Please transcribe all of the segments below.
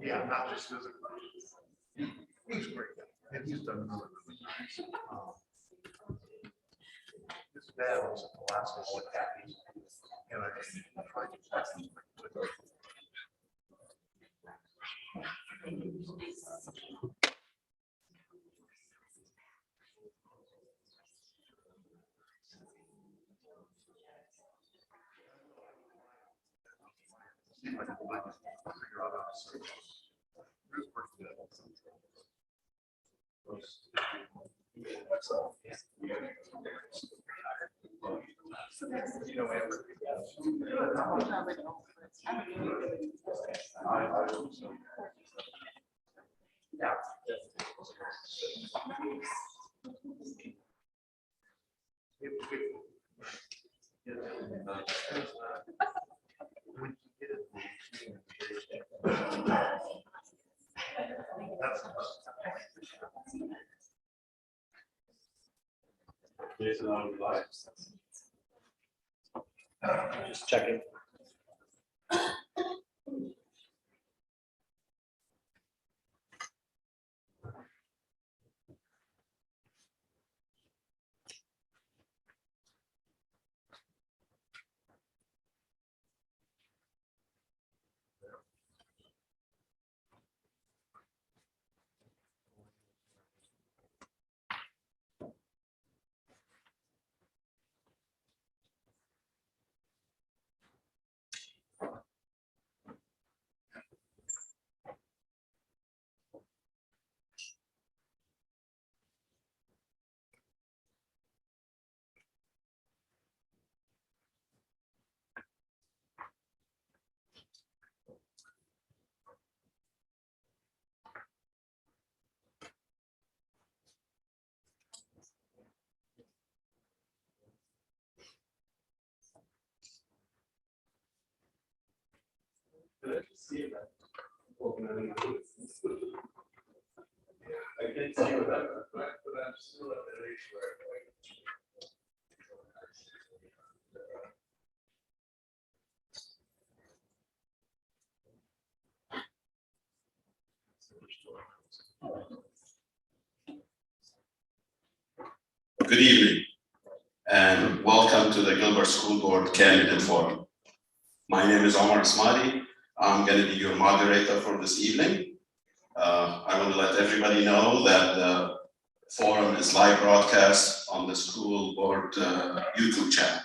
Yeah, not just physically. He's great. And he's done really, really nice. His dad was at the last one with Kathy. And I tried to pass him. See if I can figure out how to search. Here's where he did. You know, yeah. Just checking. Good to see that. I can't see what that, but I'm still at that age where Good evening, and welcome to the Gilbert School Board Candidate Forum. My name is Omar Asmadi. I'm going to be your moderator for this evening. I want to let everybody know that the forum is live broadcast on the school board YouTube channel.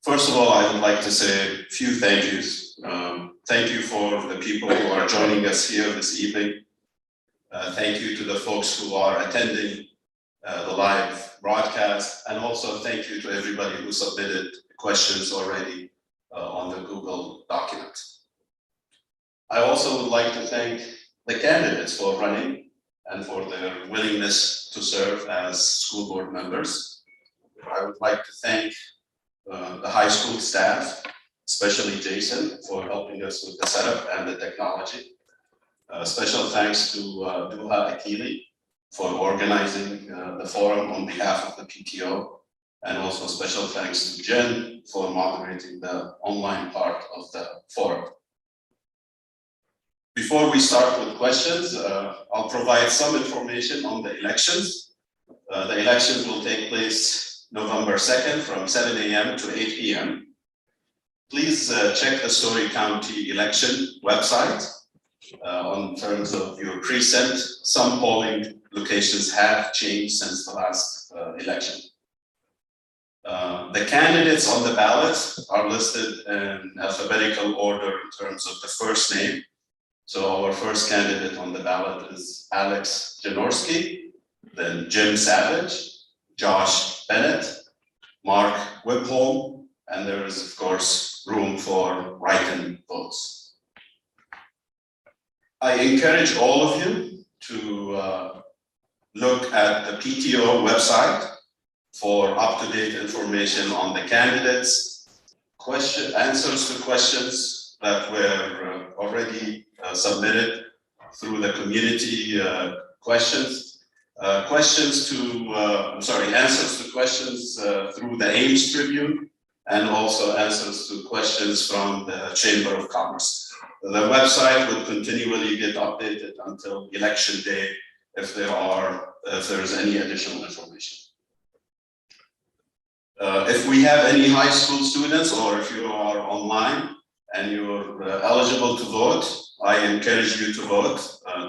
First of all, I would like to say a few thank yous. Thank you for the people who are joining us here this evening. Thank you to the folks who are attending the live broadcast, and also thank you to everybody who submitted questions already on the Google document. I also would like to thank the candidates for running and for their willingness to serve as school board members. I would like to thank the high school staff, especially Jason, for helping us with the setup and the technology. Special thanks to Duha Akili for organizing the forum on behalf of the PTO, and also special thanks to Jen for moderating the online part of the forum. Before we start with questions, I'll provide some information on the elections. The elections will take place November 2nd from 7 a.m. to 8 p.m. Please check the Story County election website. On terms of your precinct, some polling locations have changed since the last election. The candidates on the ballot are listed in alphabetical order in terms of the first name. So our first candidate on the ballot is Alex Janorski, then Jim Savage, Josh Bennett, Mark Whipholm, and there is, of course, room for write-in votes. I encourage all of you to look at the PTO website for up-to-date information on the candidates, answers to questions that were already submitted through the community questions. Answers to questions through the Ames Tribune, and also answers to questions from the Chamber of Commerce. The website would continually get updated until election day if there's any additional information. If we have any high school students, or if you are online and you're eligible to vote, I encourage you to vote.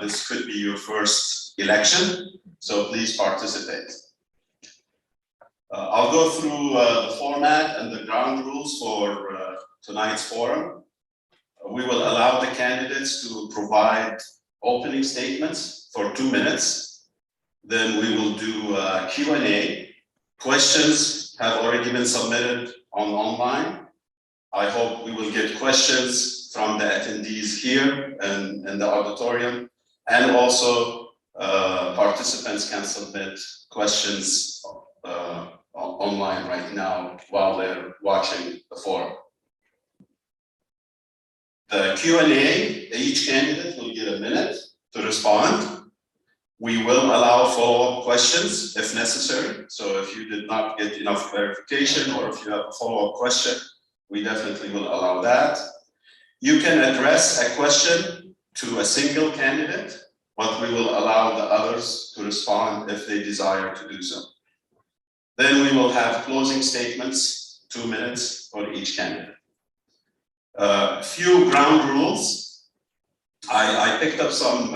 This could be your first election, so please participate. I'll go through the format and the ground rules for tonight's forum. We will allow the candidates to provide opening statements for 2 minutes. Then we will do Q&A. Questions have already been submitted online. I hope we will get questions from the attendees here and in the auditorium, and also participants can submit questions online right now while they're watching the forum. The Q&A, each candidate will get a minute to respond. We will allow follow-up questions if necessary. So if you did not get enough clarification, or if you have a follow-up question, we definitely will allow that. You can address a question to a single candidate, but we will allow the others to respond if they desire to do so. Then we will have closing statements, 2 minutes for each candidate. Few ground rules. I picked up some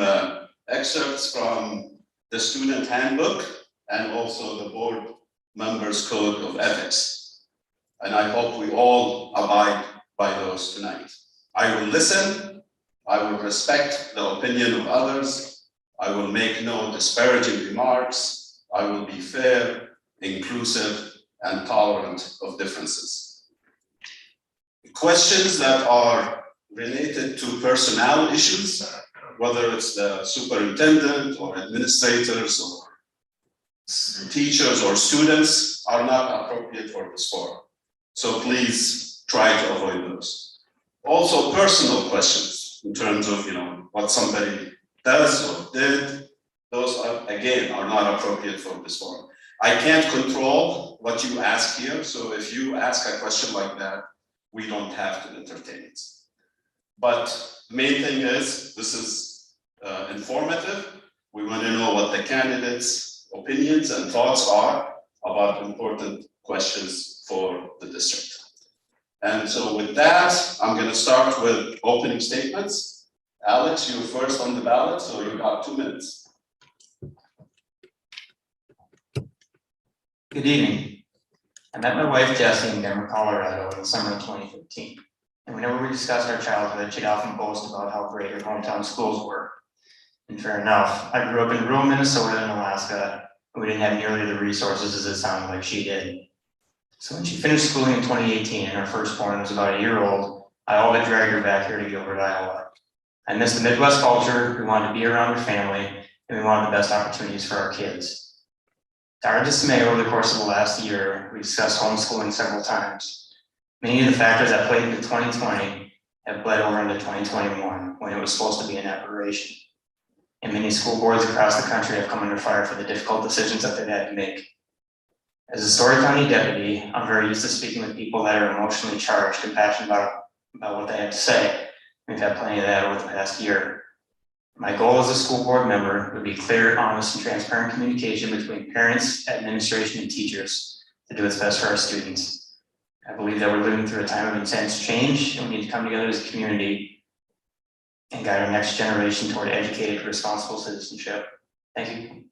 excerpts from the student handbook and also the board members code of ethics. And I hope we all abide by those tonight. I will listen. I will respect the opinion of others. I will make no disparaging remarks. I will be fair, inclusive, and tolerant of differences. Questions that are related to personnel issues, whether it's the superintendent or administrators or teachers or students, are not appropriate for this forum. So please try to avoid those. Also, personal questions in terms of what somebody does or did, those are not appropriate for this forum. I can't control what you ask here, so if you ask a question like that, we don't have to entertain it. But the main thing is, this is informative. We want to know what the candidates' opinions and thoughts are about important questions for the district. And so with that, I'm going to start with opening statements. Alex, you're first on the ballot, so you got 2 minutes. Good evening. I met my wife Jessie in Denver, Colorado in the summer of 2015. And whenever we discussed our childhood, she'd often boast about how great her hometown schools were. And fair enough, I grew up in rural Minnesota and Alaska, and we didn't have nearly the resources as it sounded like she did. So when she finished schooling in 2018 and her firstborn was about a year old, I all but dragged her back here to Gilbert, Iowa. I missed the Midwest culture, we wanted to be around her family, and we wanted the best opportunities for our kids. To our dismay, over the course of the last year, we discussed homeschooling several times. Many of the factors that played into 2020 have bled over into 2021, when it was supposed to be an aberration. And many school boards across the country have come under fire for the difficult decisions that they've had to make. As a Story County deputy, I'm very used to speaking with people that are emotionally charged and passionate about what they have to say. We've had plenty of that over the past year. My goal as a school board member would be clear, honest, and transparent communication between parents, administration, and teachers to do what's best for our students. I believe that we're living through a time of intense change, and we need to come together as a community and guide our next generation toward educated, responsible citizenship. Thank you.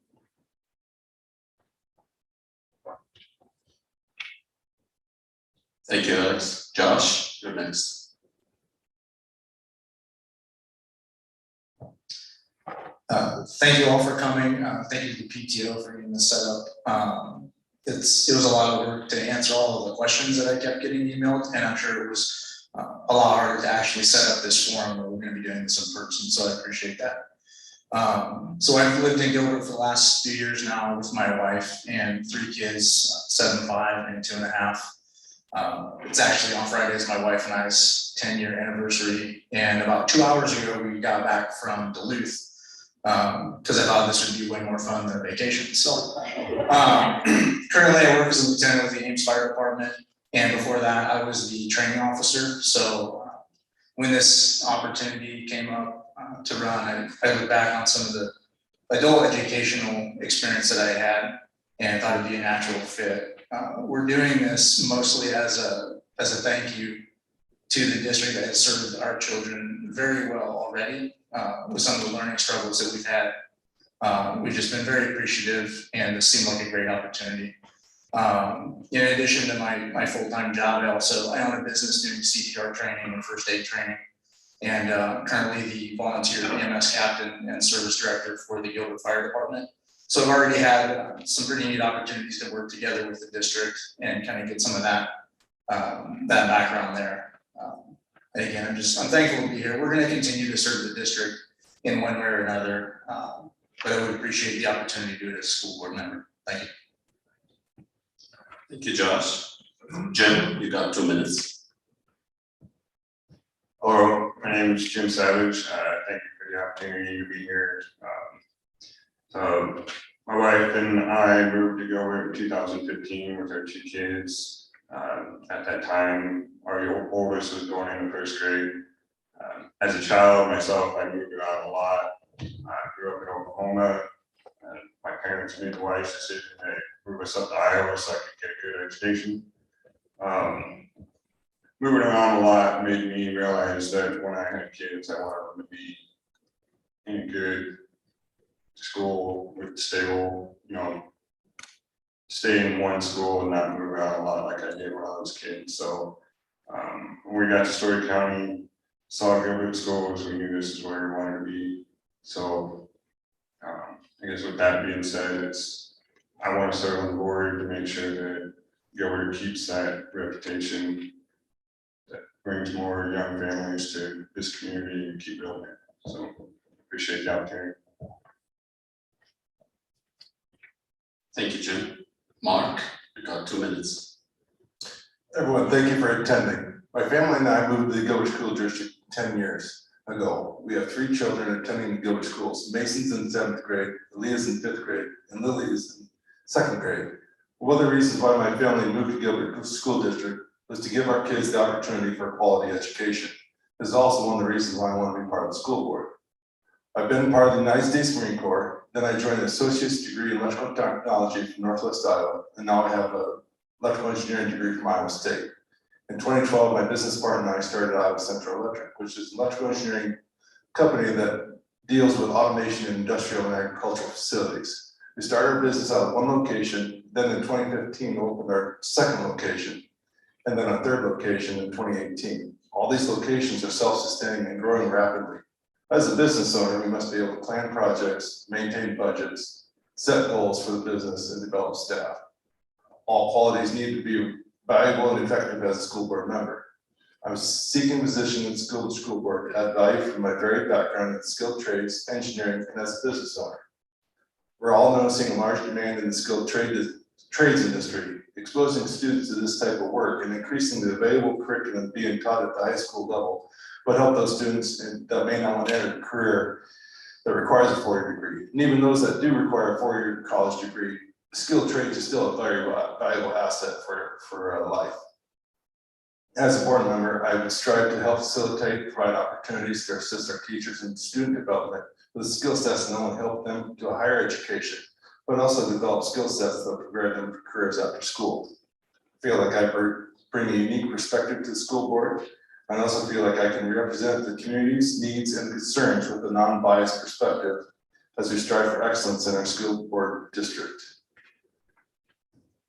Thank you, Alex. Josh, you're next. Thank you all for coming. Thank you to the PTO for getting this set up. It was a lot of work to answer all of the questions that I kept getting emailed, and I'm sure it was a lot harder to actually set up this forum where we're going to be doing this in person, so I appreciate that. So I've lived in Gilbert for the last 2 years now with my wife and 3 kids, 7, 5, and 2.5. It's actually on Friday is my wife and I's 10-year anniversary, and about 2 hours ago, we got back from Duluth. Because I thought this would be way more fun than a vacation. So currently I work as a lieutenant with the Ames Fire Department, and before that I was the training officer. So when this opportunity came up to run, I looked back on some of the adult educational experience that I had and thought it'd be a natural fit. We're doing this mostly as a thank you to the district that has served our children very well already. With some of the learning struggles that we've had. We've just been very appreciative, and this seemed like a great opportunity. In addition to my full-time job, I own a business doing CPR training and first aid training, and currently the volunteer EMS captain and service director for the Gilbert Fire Department. So I've already had some pretty neat opportunities to work together with the district and kind of get some of that background there. And again, I'm thankful to be here. We're going to continue to serve the district in one way or another, but I would appreciate the opportunity to do it as a school board member. Thank you. Thank you, Josh. Jim, you got 2 minutes. Hello, my name is Jim Savage. Thank you for the opportunity to be here. So my wife and I moved to Gilbert in 2015 with our 2 kids. At that time, our oldest was going into 1st grade. As a child myself, I moved around a lot. I grew up in Oklahoma. My parents made the wise decision to move us up to Iowa so I could get a good education. Moving around a lot made me realize that when I had kids, I wanted them to be in a good school with stable, stay in one school and not move around a lot like I did when I was a kid. So when we got to Story County, saw Gilbert schools, we knew this is where we wanted to be. So I guess with that being said, I want to serve on the board to make sure that Gilbert keeps that reputation that brings more young families to this community and keep building it. So appreciate the opportunity. Thank you, Jim. Mark, you got 2 minutes. Everyone, thank you for attending. My family and I moved to the Gilbert School District 10 years ago. We have 3 children attending the Gilbert schools. Mason's in 7th grade, Leah's in 5th grade, and Lily is in 2nd grade. One of the reasons why my family moved to Gilbert School District was to give our kids the opportunity for a quality education. This is also one of the reasons why I want to be part of the school board. I've been part of the United States Marine Corps. Then I joined an associate's degree in electrical technology from Northwest Iowa, and now I have an electrical engineering degree from Iowa State. In 2012, my business partner and I started Iowa Central Electric, which is an electrical engineering company that deals with automation in industrial and agricultural facilities. We started our business out of one location, then in 2015 opened our 2nd location, and then our 3rd location in 2018. All these locations are self-sustaining and growing rapidly. As a business owner, we must be able to plan projects, maintain budgets, set goals for the business, and develop staff. All qualities need to be valuable and effective as a school board member. I was seeking a position in the school board to add value from my varied background in skilled trades, engineering, and as a business owner. We're all noticing a large demand in the skilled trades industry, exposing students to this type of work and increasing the available curriculum being taught at the high school level would help those students that may not want to enter a career that requires a 4-year degree. And even those that do require a 4-year college degree, skilled trades is still a very valuable asset for life. As a board member, I would strive to help facilitate and provide opportunities to assist our teachers in student development with skill sets that not only help them to a higher education, but also develop skill sets that prepare them for careers after school. I feel like I bring a unique perspective to the school board. I also feel like I can represent the community's needs and concerns with a non-biased perspective as we strive for excellence in our school board district.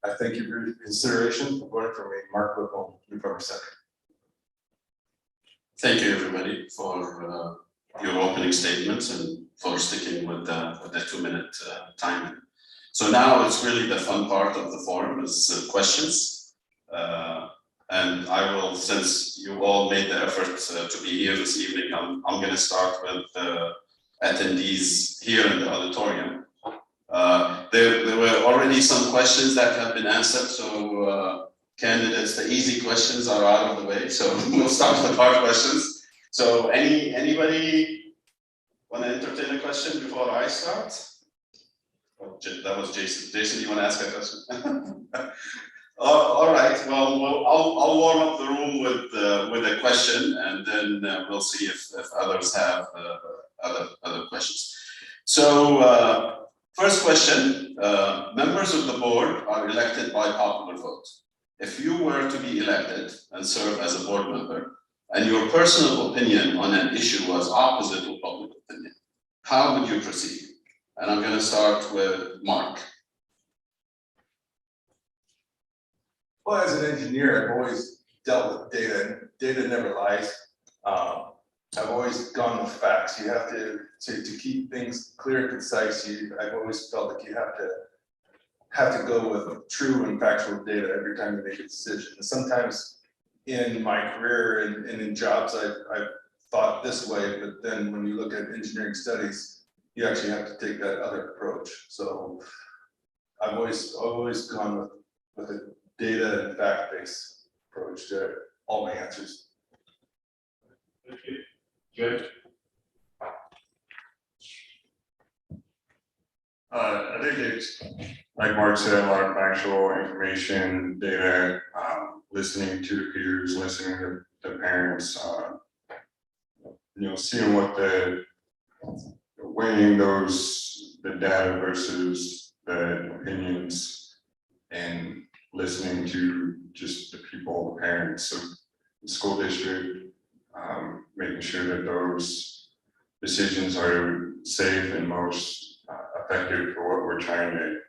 I thank you for your consideration for voting for me, Mark Whipple, November 2nd. Thank you, everybody, for your opening statements and for sticking with the 2-minute timing. So now it's really the fun part of the forum is questions. And I will, since you all made the effort to be here this evening, I'm going to start with attendees here in the auditorium. There were already some questions that have been answered, so candidates, the easy questions are out of the way, so we'll start with hard questions. So anybody want to entertain a question before I start? Oh, that was Jason. Jason, you want to ask a question? All right. Well, I'll warm up the room with a question, and then we'll see if others have other questions. So first question: members of the board are elected by popular vote. If you were to be elected and serve as a board member, and your personal opinion on an issue was opposite to public opinion, how would you proceed? And I'm going to start with Mark. Well, as an engineer, I've always dealt with data, and data never lies. I've always gone with facts. You have to keep things clear and concise. I've always felt like you have to go with true and factual data every time you make a decision. And sometimes in my career and in jobs, I've thought this way, but then when you look at engineering studies, you actually have to take that other approach. So I've always gone with a data and fact-based approach to all my answers. Okay, good. I think it's, like Mark said, a lot of factual information, data, listening to the peers, listening to the parents, seeing what weighing the data versus the opinions, and listening to just the people, the parents of the school district, making sure that those decisions are safe and most effective for what we're trying to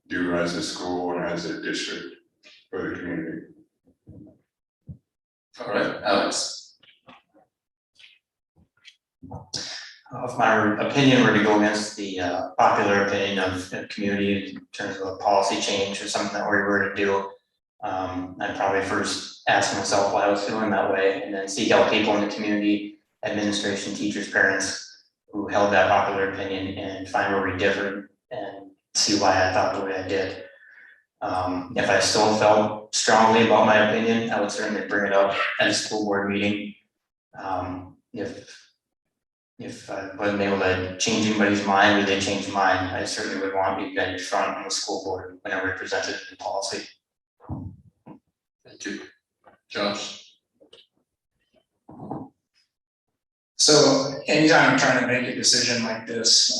do as a school and as a district for the community. All right, Alex. If my opinion were to go against the popular opinion of the community in terms of a policy change or something that we were to do, I'd probably first ask myself why I was feeling that way, and then seek out people in the community, administration, teachers, parents, who held that popular opinion, and find where we differed and see why I thought the way I did. If I still felt strongly about my opinion, I would certainly bring it up at a school board meeting. If I wasn't able to change anybody's mind or they changed mine, I certainly would want to be in front on the school board when I represented the policy. Thank you. Josh. So anytime I'm trying to make a decision like this,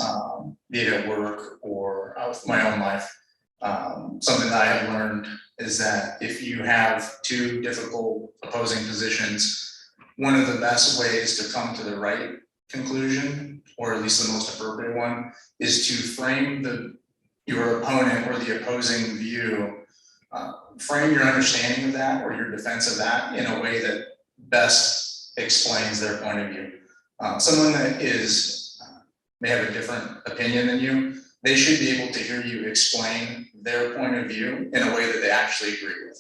be it at work or out with my own life, something that I have learned is that if you have two difficult opposing positions, one of the best ways to come to the right conclusion, or at least the most appropriate one, is to frame your opponent or the opposing view, frame your understanding of that or your defense of that in a way that best explains their point of view. Someone that may have a different opinion than you, they should be able to hear you explain their point of view in a way that they actually agree with.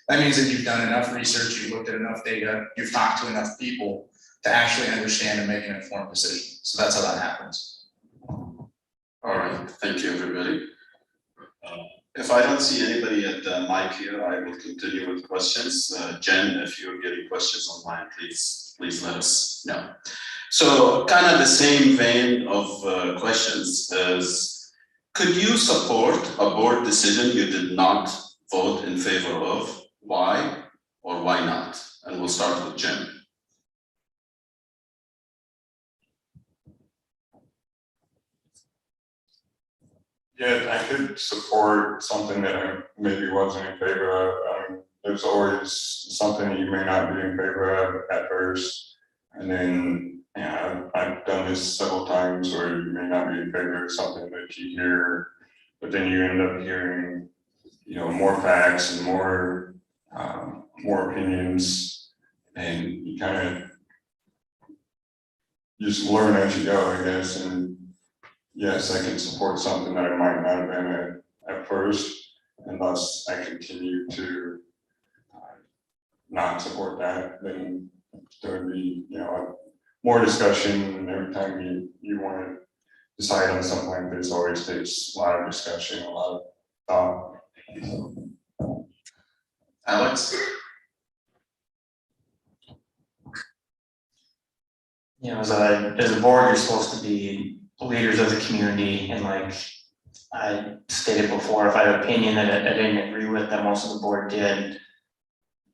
That means that you've done enough research, you've looked at enough data, you've talked to enough people to actually understand and make an informed decision. So that's how that happens. All right, thank you, everybody. If I don't see anybody at the mic here, I will continue with questions. Jen, if you're getting questions online, please let us know. So kind of the same vein of questions is, could you support a board decision you did not vote in favor of? Why or why not? And we'll start with Jen. Yeah, I could support something that I maybe wasn't in favor of. There's always something that you may not be in favor of at first. And then, I've done this several times where you may not be in favor of something that you hear, but then you end up hearing, more facts and more opinions, and you kind of just learn as you go, I guess. And yes, I can support something that I might not have been at first, and thus I continue to not support that. Then there would be, more discussion every time you want to decide on something like this. Always takes a lot of discussion, a lot of thought. Alex? You know, as a board, you're supposed to be leaders of the community, and like I stated before, if I had an opinion that I didn't agree with, that most of the board did,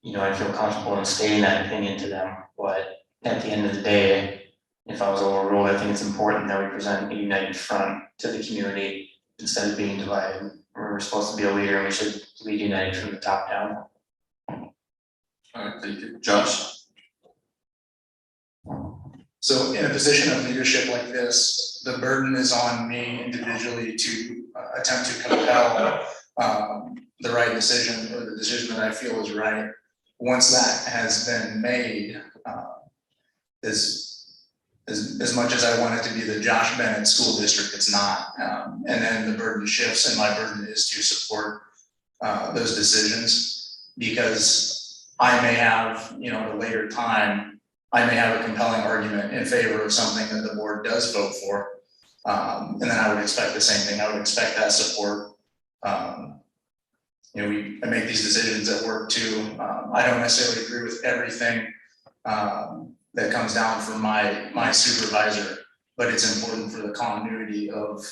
you know, I'd feel comfortable in stating that opinion to them, but at the end of the day, if I was overruled, I think it's important that we present a united front to the community instead of being divided. We're supposed to be a leader, and we should lead united from the top down. All right, thank you. Josh? So in a position of leadership like this, the burden is on me individually to attempt to compel the right decision, or the decision that I feel is right. Once that has been made, as much as I want it to be the Josh Bennett School District, it's not. And then the burden shifts, and my burden is to support those decisions, because I may have, you know, at a later time, I may have a compelling argument in favor of something that the board does vote for. And then I would expect the same thing. I would expect that support. You know, I make these decisions at work too. I don't necessarily agree with everything that comes down from my supervisor, but it's important for the continuity of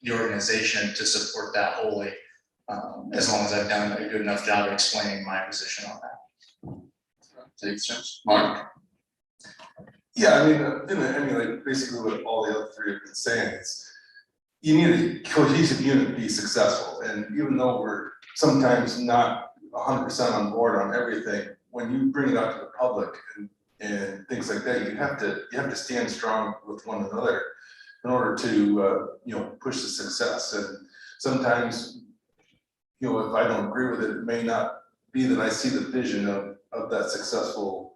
the organization to support that wholly, as long as I've done a good enough job explaining my position on that. Thanks, Josh. Mark? Yeah, I mean, like basically what all the other three have been saying is, you need a cohesive unit to be successful, and even though we're sometimes not 100% on board on everything, when you bring it out to the public and things like that, you have to stand strong with one another in order to you know, push the success. And sometimes, you know, if I don't agree with it, it may not be that I see the vision of that successful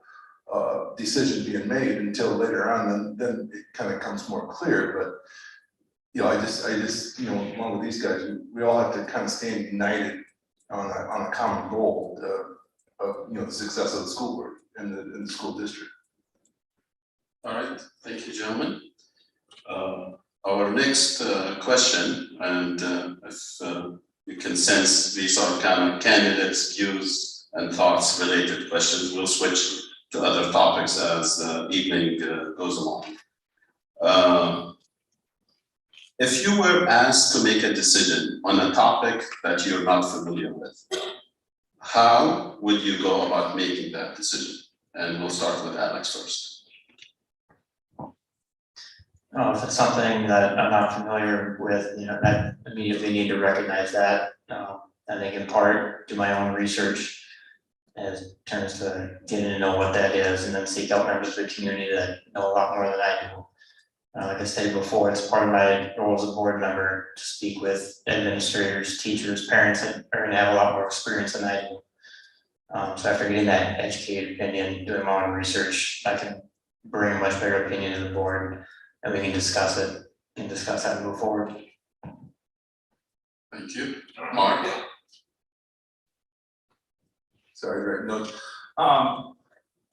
decision being made until later on, and then it kind of comes more clear. But you know, I just, you know, along with these guys, we all have to kind of stand united on a common goal of, you know, the success of the school board and the school district. All right, thank you, gentlemen. Our next question, and if you can sense these are kind of candidates' views and thoughts related questions, we'll switch to other topics as the evening goes along. If you were asked to make a decision on a topic that you're not familiar with, how would you go about making that decision? And we'll start with Alex first. If it's something that I'm not familiar with, you know, I immediately need to recognize that. I think in part do my own research as terms to getting to know what that is, and then seek out members of the community that know a lot more than I do. Like I stated before, it's part of my role as a board member to speak with administrators, teachers, parents that are going to have a lot more experience than I do. So after getting that educated opinion, doing my own research, I can bring a much better opinion to the board, and we can discuss it and discuss how to move forward. Thank you. Mark? Sorry, right, no.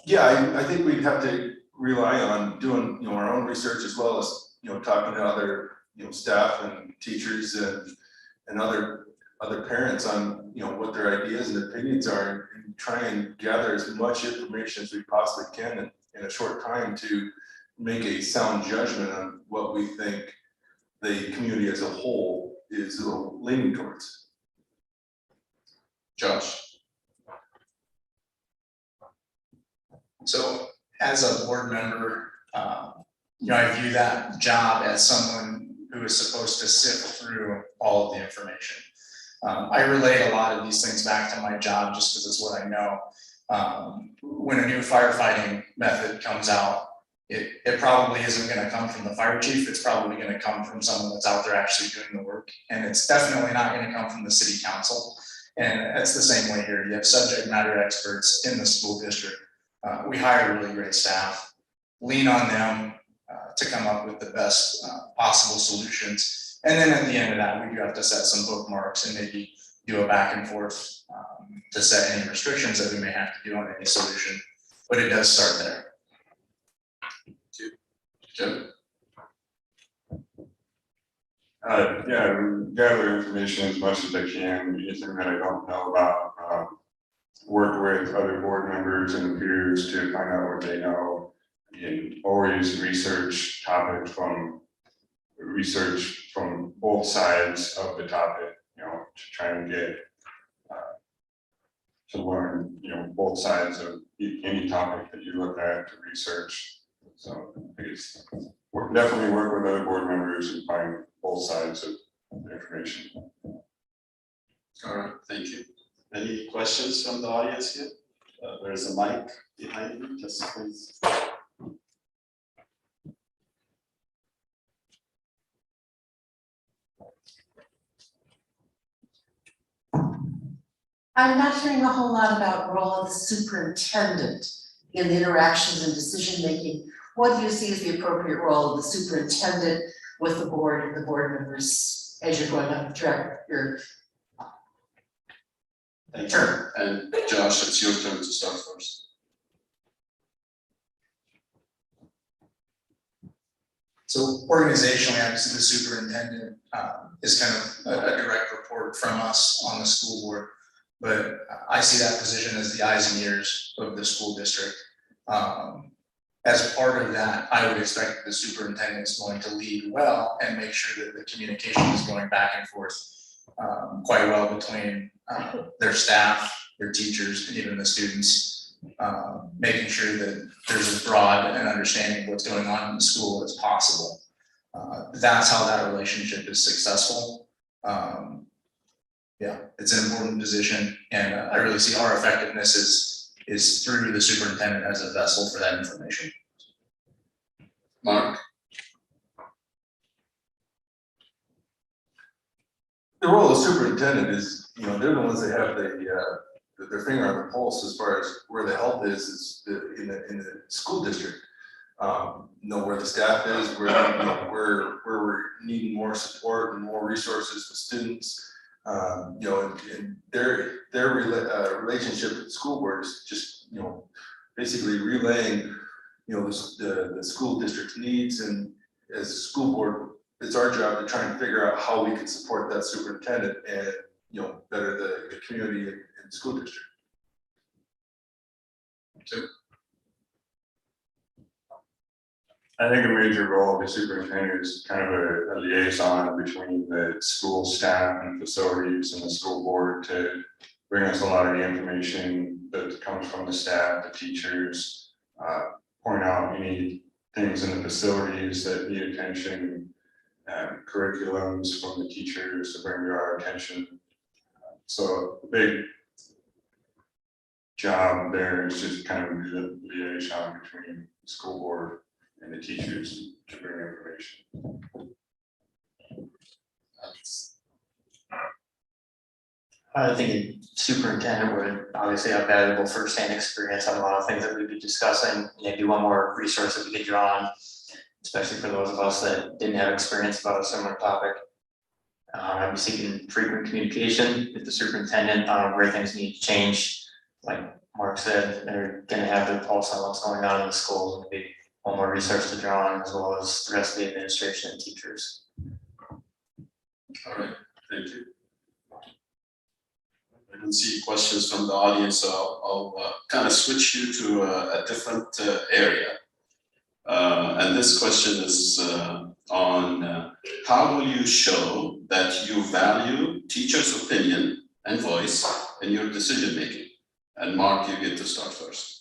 Yeah, I think we'd have to rely on doing, you know, our own research, as well as, you know, talking to other, you know, staff and teachers and other parents on, you know, what their ideas and opinions are, and try and gather as much information as we possibly can in a short time to make a sound judgment on what we think the community as a whole is leaning towards. Josh? So as a board member, you know, I view that job as someone who is supposed to sift through all of the information. I relate a lot of these things back to my job just because it's what I know. When a new firefighting method comes out, it probably isn't going to come from the fire chief. It's probably going to come from someone that's out there actually doing the work. And it's definitely not going to come from the city council. And it's the same way here. You have subject matter experts in the school district. We hire really great staff, lean on them to come up with the best possible solutions. And then at the end of that, we do have to set some bookmarks and maybe do a back and forth to set any restrictions that we may have to do on any solution. But it does start there. Jim? Yeah, gather information as much as I can, anything that I don't know about. work with other board members and peers to find out what they know, and always research from both sides of the topic, you know, to try and get to learn, you know, both sides of any topic that you look at to research. So I guess definitely work with other board members and find both sides of the information. All right, thank you. Any questions from the audience here? There's a mic behind you, just please. I'm not hearing a whole lot about role of the superintendent in the interactions and decision-making. What do you see as the appropriate role of the superintendent with the board and the board members as you're going up the track, your Thank you. And Josh, it's your turn to start first. So organizationally, obviously the superintendent is kind of a direct report from us on the school board. But I see that position as the eyes and ears of the school district. As part of that, I would expect the superintendent is going to lead well and make sure that the communication is going back and forth quite well between their staff, their teachers, and even the students, making sure that there's as broad an understanding of what's going on in the school as possible. That's how that relationship is successful. Yeah, it's an important position, and I really see our effectiveness is through the superintendent as a vessel for that information. Mark? The role of superintendent is, you know, they're the ones that have their finger on the pulse as far as where the health is in the school district. Know where the staff is, where you know, where we're needing more support and more resources for students. You know, and their relationship with the school board is just, you know, basically relaying, you know, the school district's needs, and as a school board, it's our job to try and figure out how we can support that superintendent and, you know, better the community and the school district. I think a major role of the superintendent is kind of a liaison between the school staff and facilities and the school board to bring us a lot of the information that comes from the staff, the teachers, point out any things in the facilities that need attention, curriculums from the teachers to bring to our attention. So a big job there is just kind of the liaison between the school board and the teachers to bring information. I think a superintendent would obviously have valuable firsthand experience on a lot of things that we'd be discussing. Maybe one more resource that we could draw on, especially for those of us that didn't have experience about a similar topic. I'd be seeking frequent communication with the superintendent on where things need to change. Like Mark said, they're gonna have their pulse on what's going on in the schools, and maybe one more resource to draw on, as well as the rest of the administration and teachers. All right, thank you. I don't see questions from the audience, so I'll kind of switch you to a different area. And this question is on how will you show that you value teachers' opinion and voice in your decision making? And Mark, you get to start first.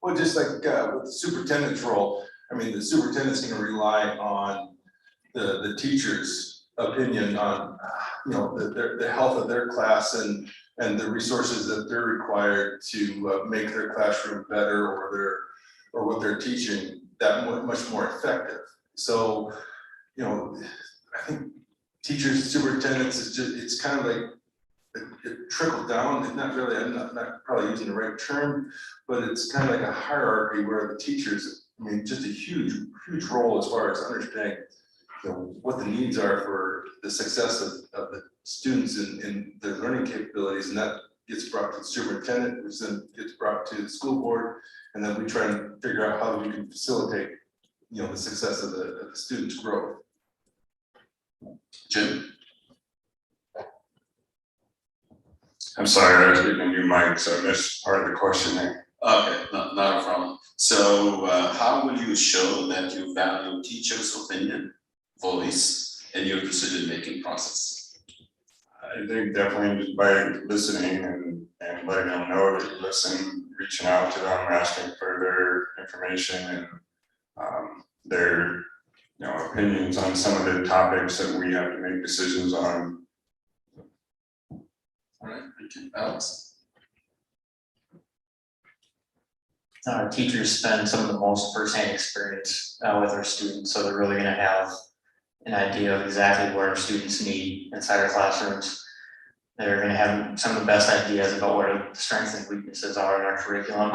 Well, just like with the superintendent's role, I mean, the superintendent's gonna rely on the teacher's opinion on, you know, the health of their class and the resources that they're required to make their classroom better, or what they're teaching that much more effective. So, you know, I think teachers, superintendents is just, it's kind of like it trickled down. It's not really, I'm not probably using the right term, but it's kind of like a hierarchy where the teachers, I mean, just a huge role as far as understanding, you know, what the needs are for the success of the students in their learning capabilities, and that gets brought to the superintendent, which then gets brought to the school board, and then we try and figure out how we can facilitate, you know, the success of the students' growth. Jim? I'm sorry, I was getting a new mic, so I missed part of the question there. Okay, not a problem. So how will you show that you value teachers' opinion, voice, in your decision-making process? I think definitely just by listening and letting them know that you listen, reaching out to them, asking for their information and their opinions on some of the topics that we have to make decisions on. All right, thank you. Alex? Our teachers spend some of the most firsthand experience with our students, so they're really gonna have an idea of exactly what our students need inside our classrooms. They're gonna have some of the best ideas about what our strengths and weaknesses are in our curriculum.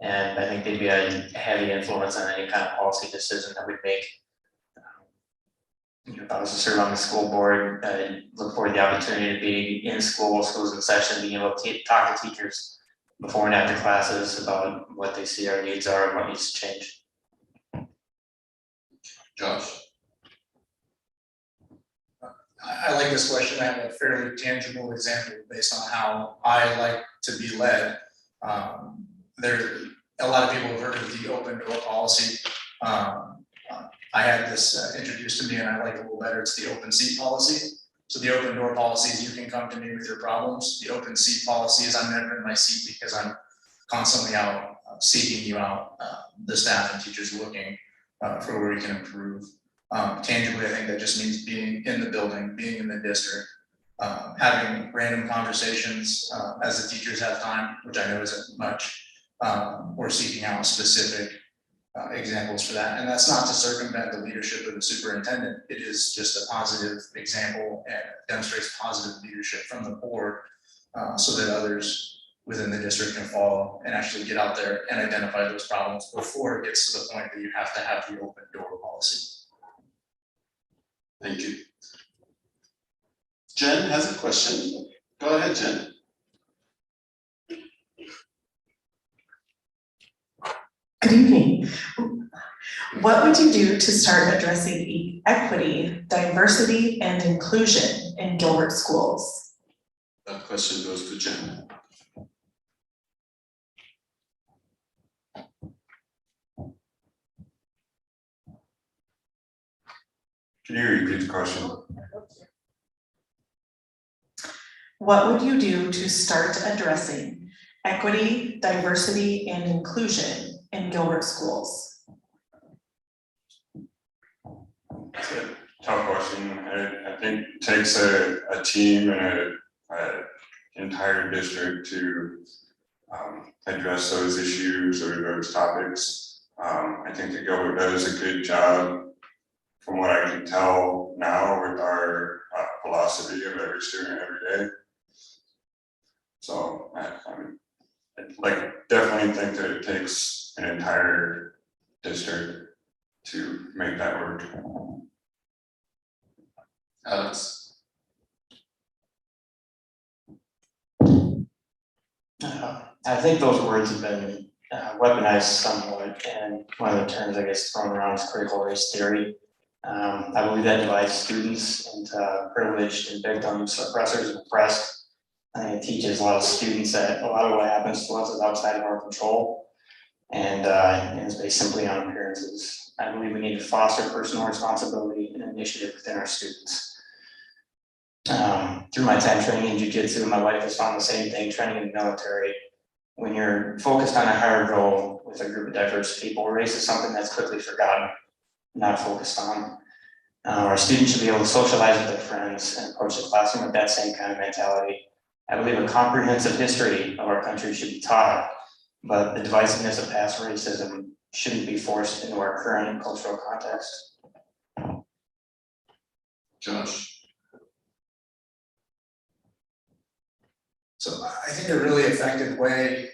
And I think they'd be a heavy influence on any kind of policy decision that we make. If I was to serve on the school board, I look forward to the opportunity to be in schools in session, being able to talk to teachers before and after classes about what they see our needs are and what needs to change. Josh? I like this question. I have a fairly tangible example based on how I like to be led. A lot of people have heard of the open door policy. I had this introduced to me and I like it a little better. It's the open seat policy. So the open door policy is you can come to me with your problems. The open seat policy is I'm never in my seat because I'm constantly out seeking you out, the staff and teachers looking for where we can improve. Tangibly, I think that just means being in the building, being in the district, having random conversations as the teachers have time, which I know isn't much, or seeking out specific examples for that. And that's not to circumvent the leadership of the superintendent. It is just a positive example and demonstrates positive leadership from the board so that others within the district can follow and actually get out there and identify those problems before it gets to the point that you have to have the open door policy. Thank you. Jen has a question. Go ahead, Jen. Good evening. What would you do to start addressing equity, diversity, and inclusion in Gilbert schools? That question goes to Jen. Can you repeat the question? What would you do to start addressing equity, diversity, and inclusion in Gilbert schools? It's a tough question. I think it takes a team and an entire district to address those issues or those topics. I think that Gilbert does a good job from what I can tell now with our philosophy of every student every day. So I definitely think that it takes an entire district to make that work. Alex? I think those words have been weaponized somewhat, and one of the terms I guess thrown around is critical race theory. I believe that divides students into privileged and victims, oppressors and oppressed. I think it teaches a lot of students that a lot of what happens to us is outside of our control, and is based simply on appearances. I believe we need to foster personal responsibility and initiative within our students. Through my time training in jiu-jitsu, my wife has found the same thing training in the military. When you're focused on a higher goal with a group of diverse people, race is something that's quickly forgotten, not focused on. Our students should be able to socialize with their friends and approach the classroom with that same kind of mentality. I believe a comprehensive history of our country should be taught, but the divisiveness of past racism shouldn't be forced into our current cultural context. Josh? So I think a really effective way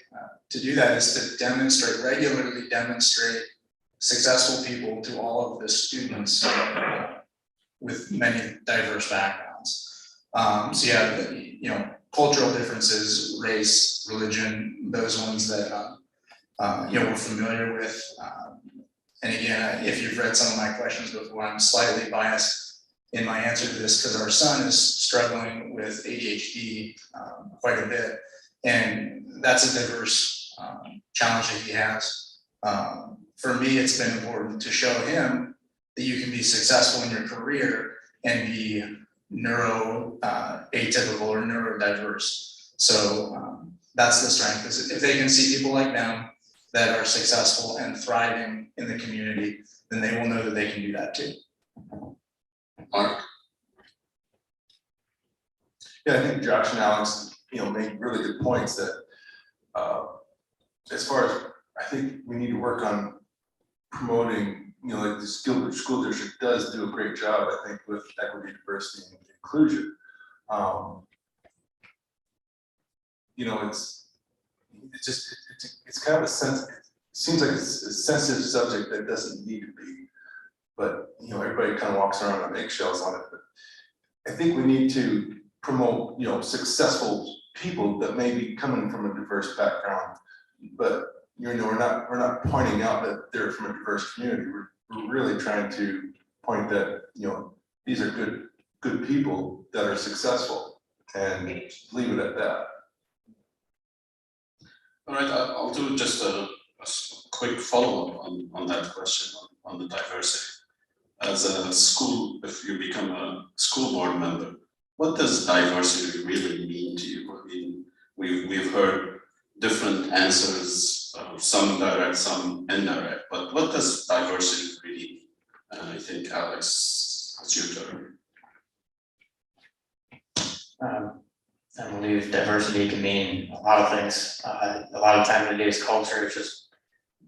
to do that is to regularly demonstrate successful people to all of the students with many diverse backgrounds. So yeah, cultural differences, race, religion, those ones that we're familiar with. And again, if you've read some of my questions before, I'm slightly biased in my answer to this, because our son is struggling with ADHD quite a bit. And that's a diverse challenge that he has. For me, it's been important to show him that you can be successful in your career and be atypical or neurodiverse. So that's the strength, is if they can see people like them that are successful and thriving in the community, then they will know that they can do that too. Mark? Yeah, I think Josh and Alex, made really good points that, as far as, I think we need to work on promoting, like this Gilbert School District does do a great job, I think, with equity, diversity, and inclusion. It's kind of it seems like it's a sensitive subject that doesn't need to be, but, everybody kind of walks around on eggshells on it, but I think we need to promote, successful people that may be coming from a diverse background, but we're not pointing out that they're from a diverse community. We're really trying to point that, these are good people that are successful, and leave it at that. All right, I'll do just a quick follow-up on that question on the diversity. As a school, if you become a school board member, what does diversity really mean to you? I mean, we've heard different answers, some direct, some indirect, but what does diversity really mean? I think Alex, it's your turn. I believe diversity can mean a lot of things. A lot of time in today's culture, it's just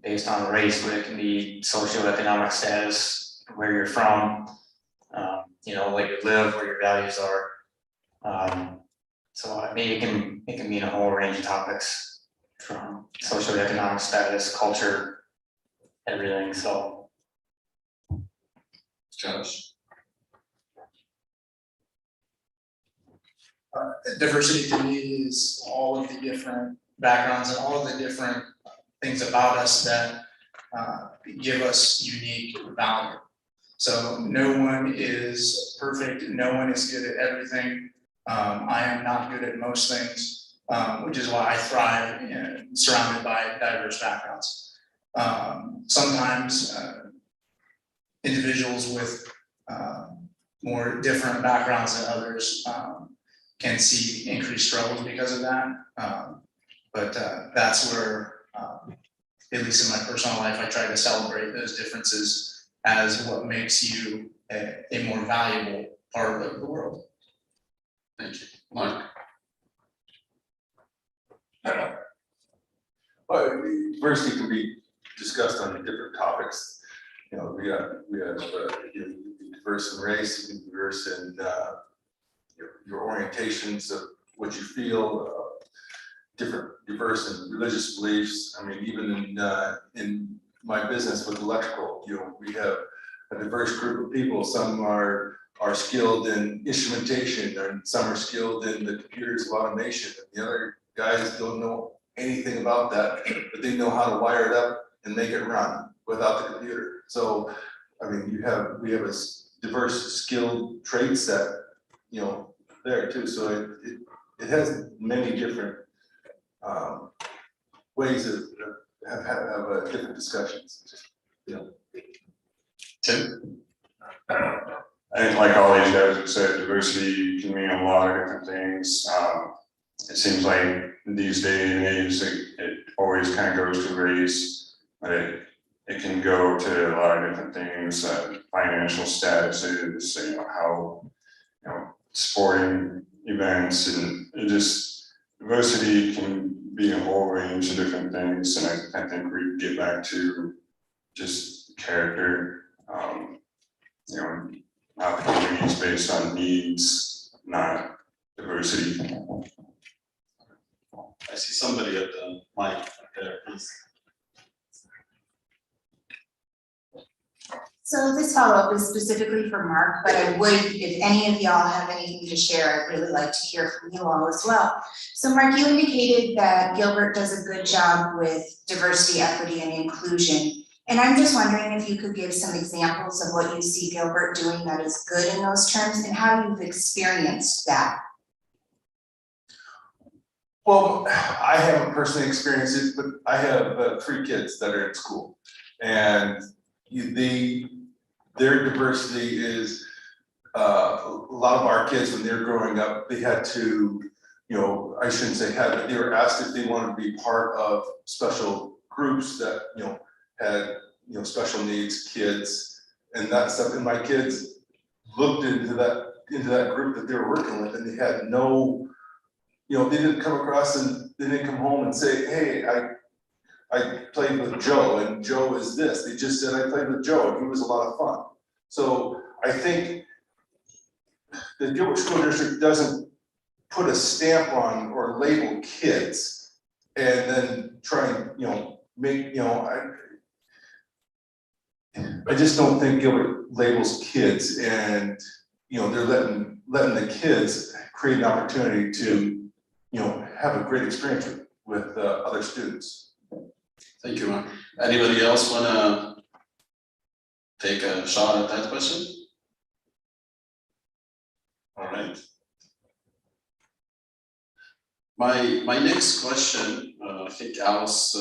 based on race, but it can be socioeconomic status, where you're what you live, where your values are. So I mean, it can mean a whole range of topics, from socioeconomic status, culture, everything. So, Josh? Diversity to me is all of the different backgrounds and all of the different things about us that give us unique value. So no one is perfect, no one is good at everything. I am not good at most things, which is why I thrive surrounded by diverse backgrounds. Sometimes individuals with more different backgrounds than others can see increased struggles because of that. But that's where, at least in my personal life, I try to celebrate those differences as what makes you a more valuable part of the world. Thank you. Mark? Well, diversity can be discussed on different topics. We have diverse in race, you can be diverse in your orientations of what you feel, diverse in religious beliefs. I mean, even in my business with electrical, we have a diverse group of people. Some are skilled in instrumentation, and some are skilled in the computers of automation, and the other guys don't know anything about that, but they know how to wire it up and make it run without the computer. So, I mean, we have a diverse skilled trade set, there too. So it has many different ways of have different discussions. Tim? I think like all these guys have said, diversity can mean a lot of different things. It seems like these days and age, it always kind of goes to race, but it can go to a lot of different things, financial statuses, how, sporting events, and it just, diversity can be a whole range of different things, and I think we get back to just character, opportunities based on needs, not diversity. I see somebody at the mic up there, please. So this follow-up is specifically for Mark, but I would, if any of y'all have anything to share, I'd really like to hear from you all as well. So Mark, you indicated that Gilbert does a good job with diversity, equity, and inclusion And I'm just wondering if you could give some examples of what you see Gilbert doing that is good in those terms and how you've experienced that. Well, I haven't personally experienced it, but I have 3 kids that are in school. And their diversity is, a lot of our kids, when they're growing up, they had to, I shouldn't say had, but they were asked if they wanted to be part of special groups that, had, special needs kids and that stuff. And my kids looked into that group that they were working with, and they had no, they didn't come across and they didn't come home and say, hey, I played with Joe and Joe is this. They just said, I played with Joe and he was a lot of fun. So I think the Gilbert School District doesn't put a stamp on or label kids and then try and, make, I just don't think Gilbert labels kids and, they're letting the kids create an opportunity to, have a great experience with other students. Thank you, Mark. Anybody else wanna take a shot at that question? All right. My next question, I think Alice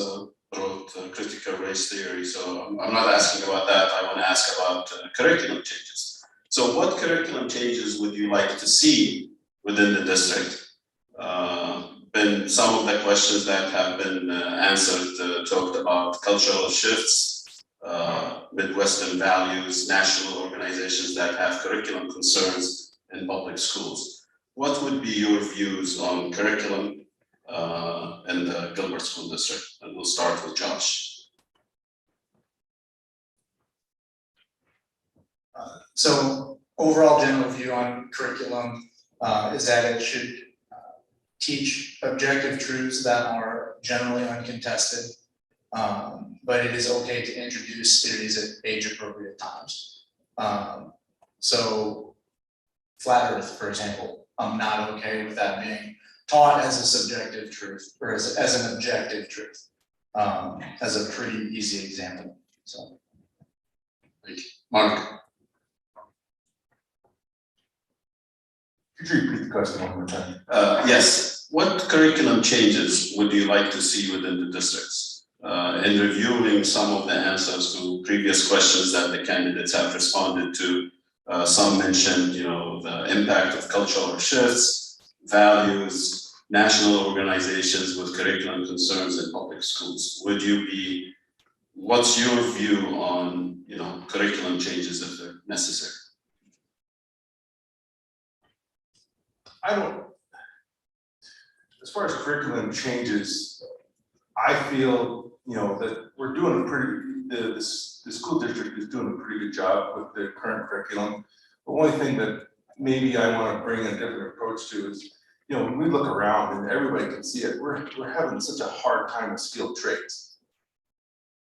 wrote critical race theory, so I'm not asking about that. I want to ask about curriculum changes. So what curriculum changes would you like to see within the district? Been some of the questions that have been answered talked about cultural shifts, Midwestern values, national organizations that have curriculum concerns in public schools. What would be your views on curriculum in the Gilbert School District? And we'll start with Josh. So overall general view on curriculum is that it should teach objective truths that are generally uncontested, but it is okay to introduce theories at age appropriate times. So flat earth, for example, I'm not okay with that being taught as a subjective truth or as an objective truth, as a pretty easy example, so. Thank you. Mark. Could you repeat the question one more time? Yes. What curriculum changes would you like to see within the districts? In reviewing some of the answers to previous questions that the candidates have responded to, some mentioned, the impact of cultural shifts, values, national organizations with curriculum concerns in public schools. What's your view on, curriculum changes if they're necessary? As far as curriculum changes, I feel, that we're doing the school district is doing a pretty good job with the current curriculum. The only thing that maybe I want to bring a different approach to is, when we look around and everybody can see it, we're having such a hard time with skilled trades.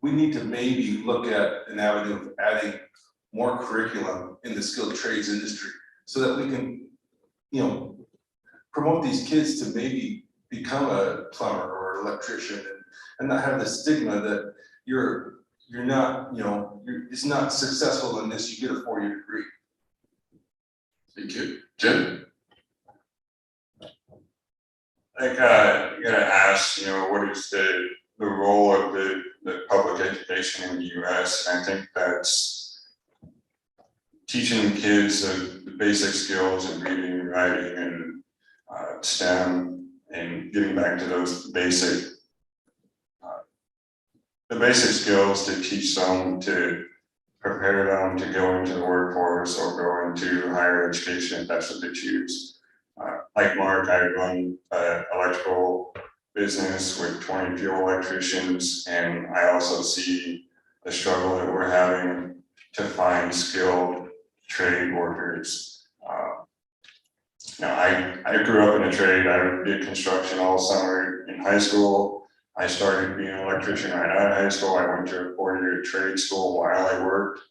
We need to maybe look at an avenue of adding more curriculum in the skilled trades industry so that we can, promote these kids to maybe become a plumber or electrician and not have the stigma that you're not, it's not successful unless you get a 4-year degree. Thank you. Jim? I think you gotta ask, what is the role of the public education in the US? And I think that's teaching kids the basic skills of reading and writing and STEM, and getting back to those basic skills to teach them, to prepare them to go into the workforce or go into higher education if that's what they choose. Like Mark, I run an electrical business with 20 fuel electricians, and I also see the struggle that we're having to find skilled trade workers. I grew up in a trade. I did construction all summer in high school. I started being an electrician right out of high school. I went to a 4-year trade school while I worked.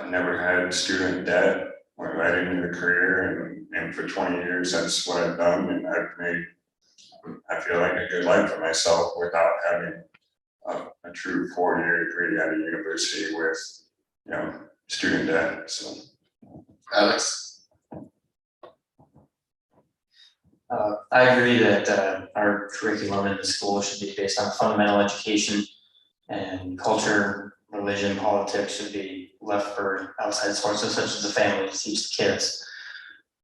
Never had student debt, went right into the career, and for 20 years, that's what I've done. And I've made, I feel like, a good life for myself without having a true 4-year degree at a university with, student debt, so. Alex? I agree that our curriculum in the school should be based on fundamental education, and culture, religion, politics should be left for outside sources such as the family to teach the kids.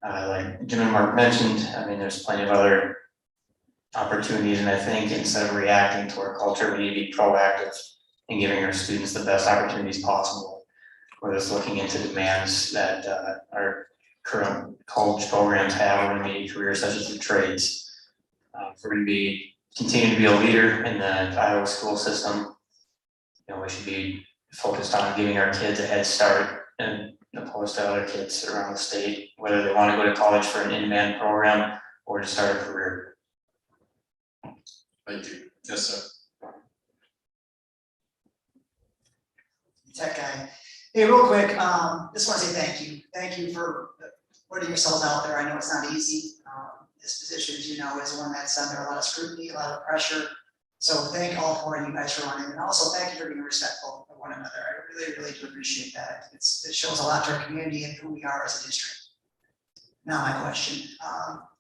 Like Jim and Mark mentioned, I mean, there's plenty of other opportunities, and I think instead of reacting to our culture, we need to be proactive in giving our students the best opportunities possible. We're just looking into demands that our current college programs have in immediate careers such as the trades. If we're going to continue to be a leader in the Iowa school system, we should be focused on giving our kids a head start and opposed to other kids around the state, whether they want to go to college for an in-demand program or to start a career. Thank you. Yes, sir. Tech guy. Hey, real quick, just want to say thank you. Thank you for putting yourselves out there. I know it's not easy. This position, as you know, is one that's under a lot of scrutiny, a lot of pressure. So thank all four of you guys for running, and also thank you for being respectful of one another. I really, really do appreciate that. It shows a lot to our community and who we are as a district. Now my question,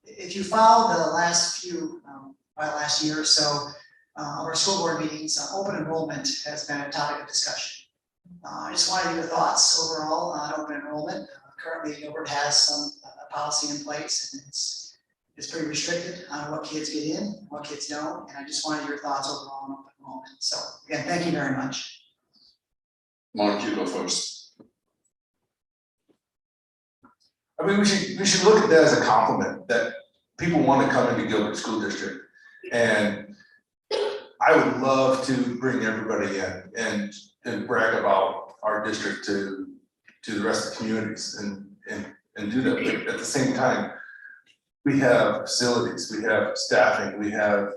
if you followed the last few, last year or so, our school board meetings, open enrollment has been a topic of discussion. I just wanted your thoughts overall on open enrollment. Currently, Gilbert has some policy in place, and it's pretty restricted on what kids get in, what kids don't, and I just wanted your thoughts overall on open enrollment. So again, thank you very much. Mark, you go first. I mean, we should look at that as a compliment, that people want to come into Gilbert School District. And I would love to bring everybody in and brag about our district to the rest of the communities and do that. But at the same time, we have facilities, we have staffing, we have,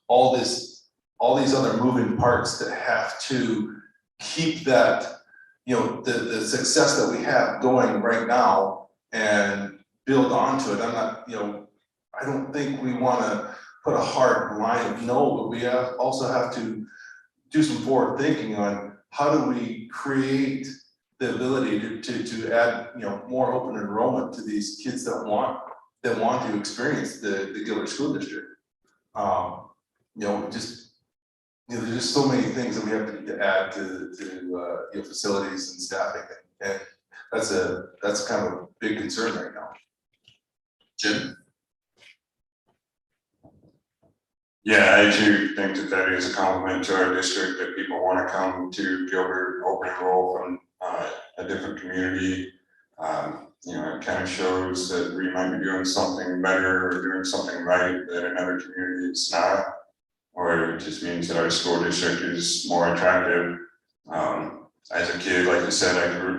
all these other moving parts that have to keep that, the success that we have going right now and build onto it. I'm not, I don't think we want to put a hard line of no, but we also have to do some forward thinking on how do we create the ability to add, more open enrollment to these kids that want to experience the Gilbert School District. There's just so many things that we have to add to facilities and staffing, and that's kind of a big concern right now. Jim? Yeah, I do think that is a compliment to our district, that people want to come to Gilbert, open enroll from a different community. It kind of shows that we might be doing something better or doing something right that another community is not, or it just means that our school district is more attractive. As a kid, like I said,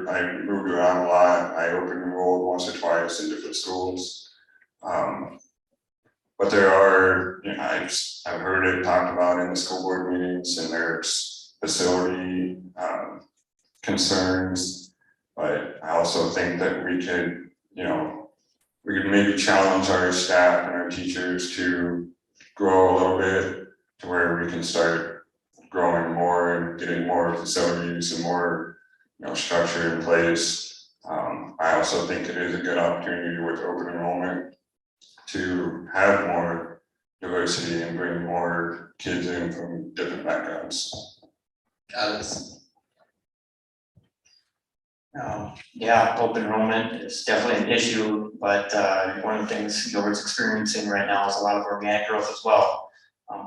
I moved around a lot. I open enrolled once or twice in different schools. But there are, I've heard it talked about in the school board meetings, and there's facility concerns. But I also think that we could maybe challenge our staff and our teachers to grow a little bit to where we can start growing more and getting more facilities and more, structure in place. I also think it is a good opportunity with open enrollment to have more diversity and bring more kids in from different backgrounds. Alex? Open enrollment is definitely an issue, but one of the things Gilbert's experiencing right now is a lot of organic growth as well.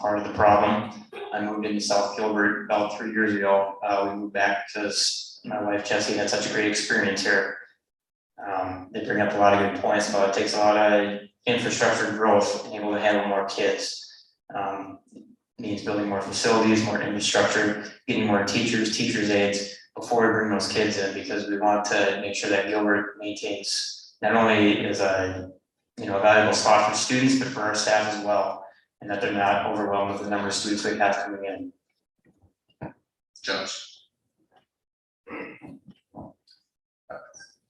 Part of the problem, I moved into South Gilbert about 3 years ago. We moved back because my wife Jessie had such a great experience here. They bring up a lot of good points about it takes a lot of infrastructure growth and able to handle more kids. Means building more facilities, more infrastructure, getting more teachers aides before we bring those kids in, because we want to make sure that Gilbert maintains not only is a valuable spot for students, but for our staff as well, and that they're not overwhelmed with the number of students we have coming in. Josh?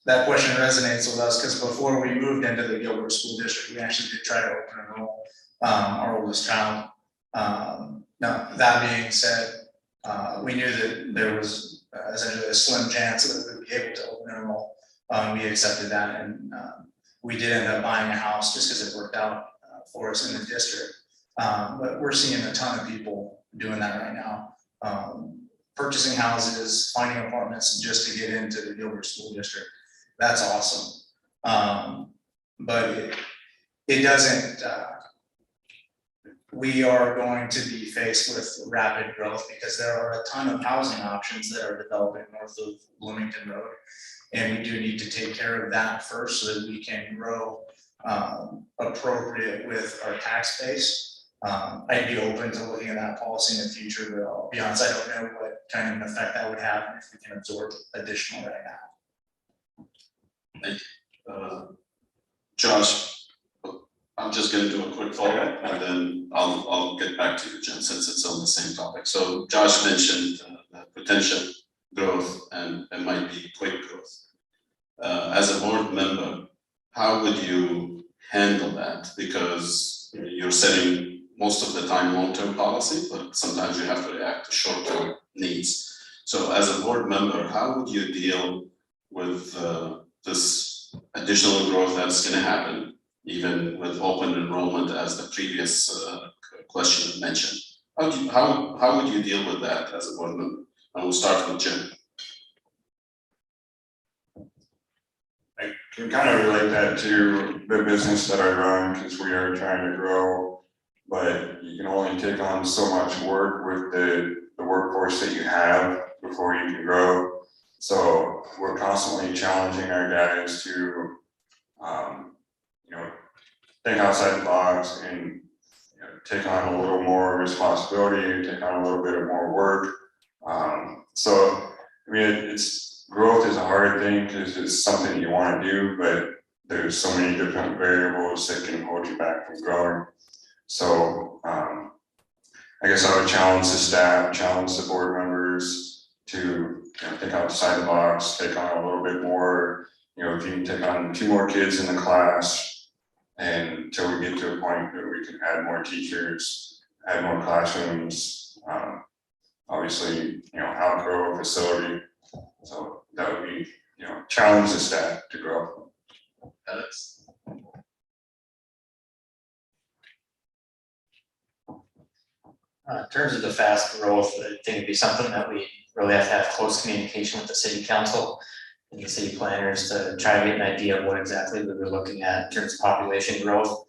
That question resonates with us because before we moved into the Gilbert School District, we actually did try to open enroll our oldest child. Now, that being said, we knew that there was essentially a slim chance that we would be able to open enroll. We accepted that, and we did end up buying a house just because it worked out for us in the district. But we're seeing a ton of people doing that right now. Purchasing houses, finding apartments just to get into the Gilbert School District. That's awesome. But it doesn't, we are going to be faced with rapid growth because there are a ton of housing options that are developing north of Bloomington Road. And we do need to take care of that first so that we can grow appropriate with our tax base. I'd be open to looking at that policy in the future, but I'll be honest, I don't know what kind of an effect that would have and if we can absorb additional right now. Josh, I'm just gonna do a quick follow-up and then I'll get back to you, Jim, since it's on the same topic. So Josh mentioned the potential growth and it might be quick growth. As a board member, how would you handle that? Because you're setting most of the time long-term policy, but sometimes you have to react to short-term needs. So as a board member, how would you deal with this additional growth that's gonna happen, even with open enrollment as the previous question mentioned? How would you deal with that as a board member? And we'll start with Jim. I can kind of relate that to the business that I run because we are trying to grow, but you can only take on so much work with the workforce that you have before you can grow. So we're constantly challenging our guys to, think outside the box and take on a little more responsibility, take on a little bit of more work. So I mean, it's growth is a hard thing because it's something you want to do, but there's so many different variables that can hold you back from growing. So I guess I would challenge the staff, challenge the board members to think outside the box, take on a little bit more. If you can take on 2 more kids in the class, and until we get to a point that we can add more teachers, add more classrooms, obviously, outgrow a facility. So that would be, challenge the staff to grow. Alex? In terms of the fast growth, I think it'd be something that we really have to have close communication with the city council and the city planners to try to get an idea of what exactly we were looking at in terms of population growth.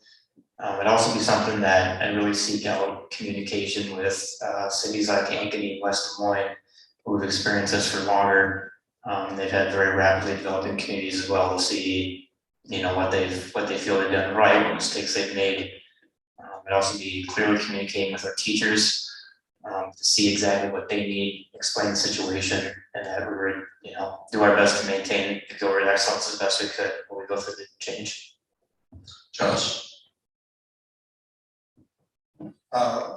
It'd also be something that I really seek out communication with cities like Ankeny, West Des Moines, who have experienced this for longer. They've had very rapidly developing communities as well to see, what they feel they've done right, what mistakes they've made. It'd also be clearly communicating with our teachers to see exactly what they need, explain the situation, and that we would, do our best to maintain the Gilbert excellence as best we could when we go through the change. Josh?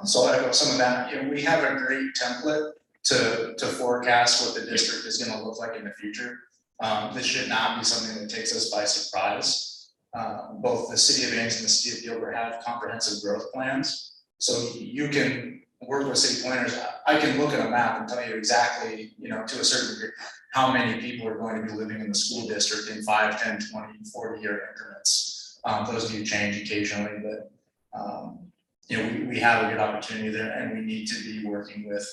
So I echo some of that. We have a great template to forecast what the district is going to look like in the future. This should not be something that takes us by surprise. Both the city of Ames and the city of Gilbert have comprehensive growth plans. So you can work with city planners. I can look at a map and tell you exactly, to a certain degree, how many people are going to be living in the school district in 5, 10, 20, 40-year increments. Those do change occasionally, but we have a good opportunity there, and we need to be working with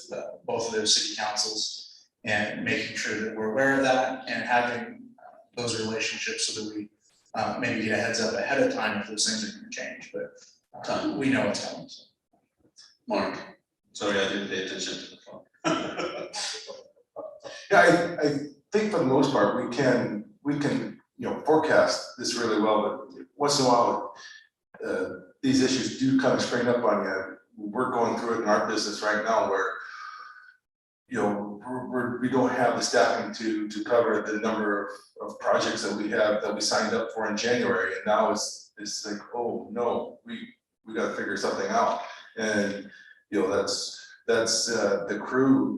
both of those city councils and making sure that we're aware of that and having those relationships so that we maybe get a heads up ahead of time if those things are going to change, but we know it's coming. So. Mark? Sorry, I didn't pay attention to the phone. Yeah, I think for the most part, we can, forecast this really well, but once in a while, these issues do kind of spring up on you. We're going through it in our business right now where, we don't have the staffing to cover the number of projects that we signed up for in January, and now it's like, oh no, we got to figure something out, and that's the crew,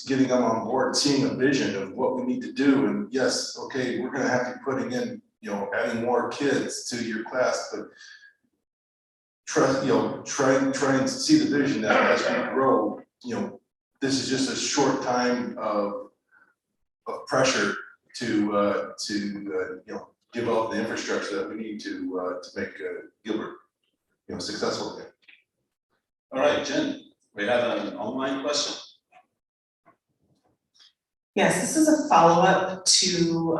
getting them on board, seeing a vision of what we need to do, and yes, okay, we're going to have to be putting in, adding more kids to your class, but try and see the vision that as we grow, this is just a short time of pressure to develop the infrastructure that we need to make Gilbert, successful again. All right, Jen, we have an online question. Yes, this is a follow-up to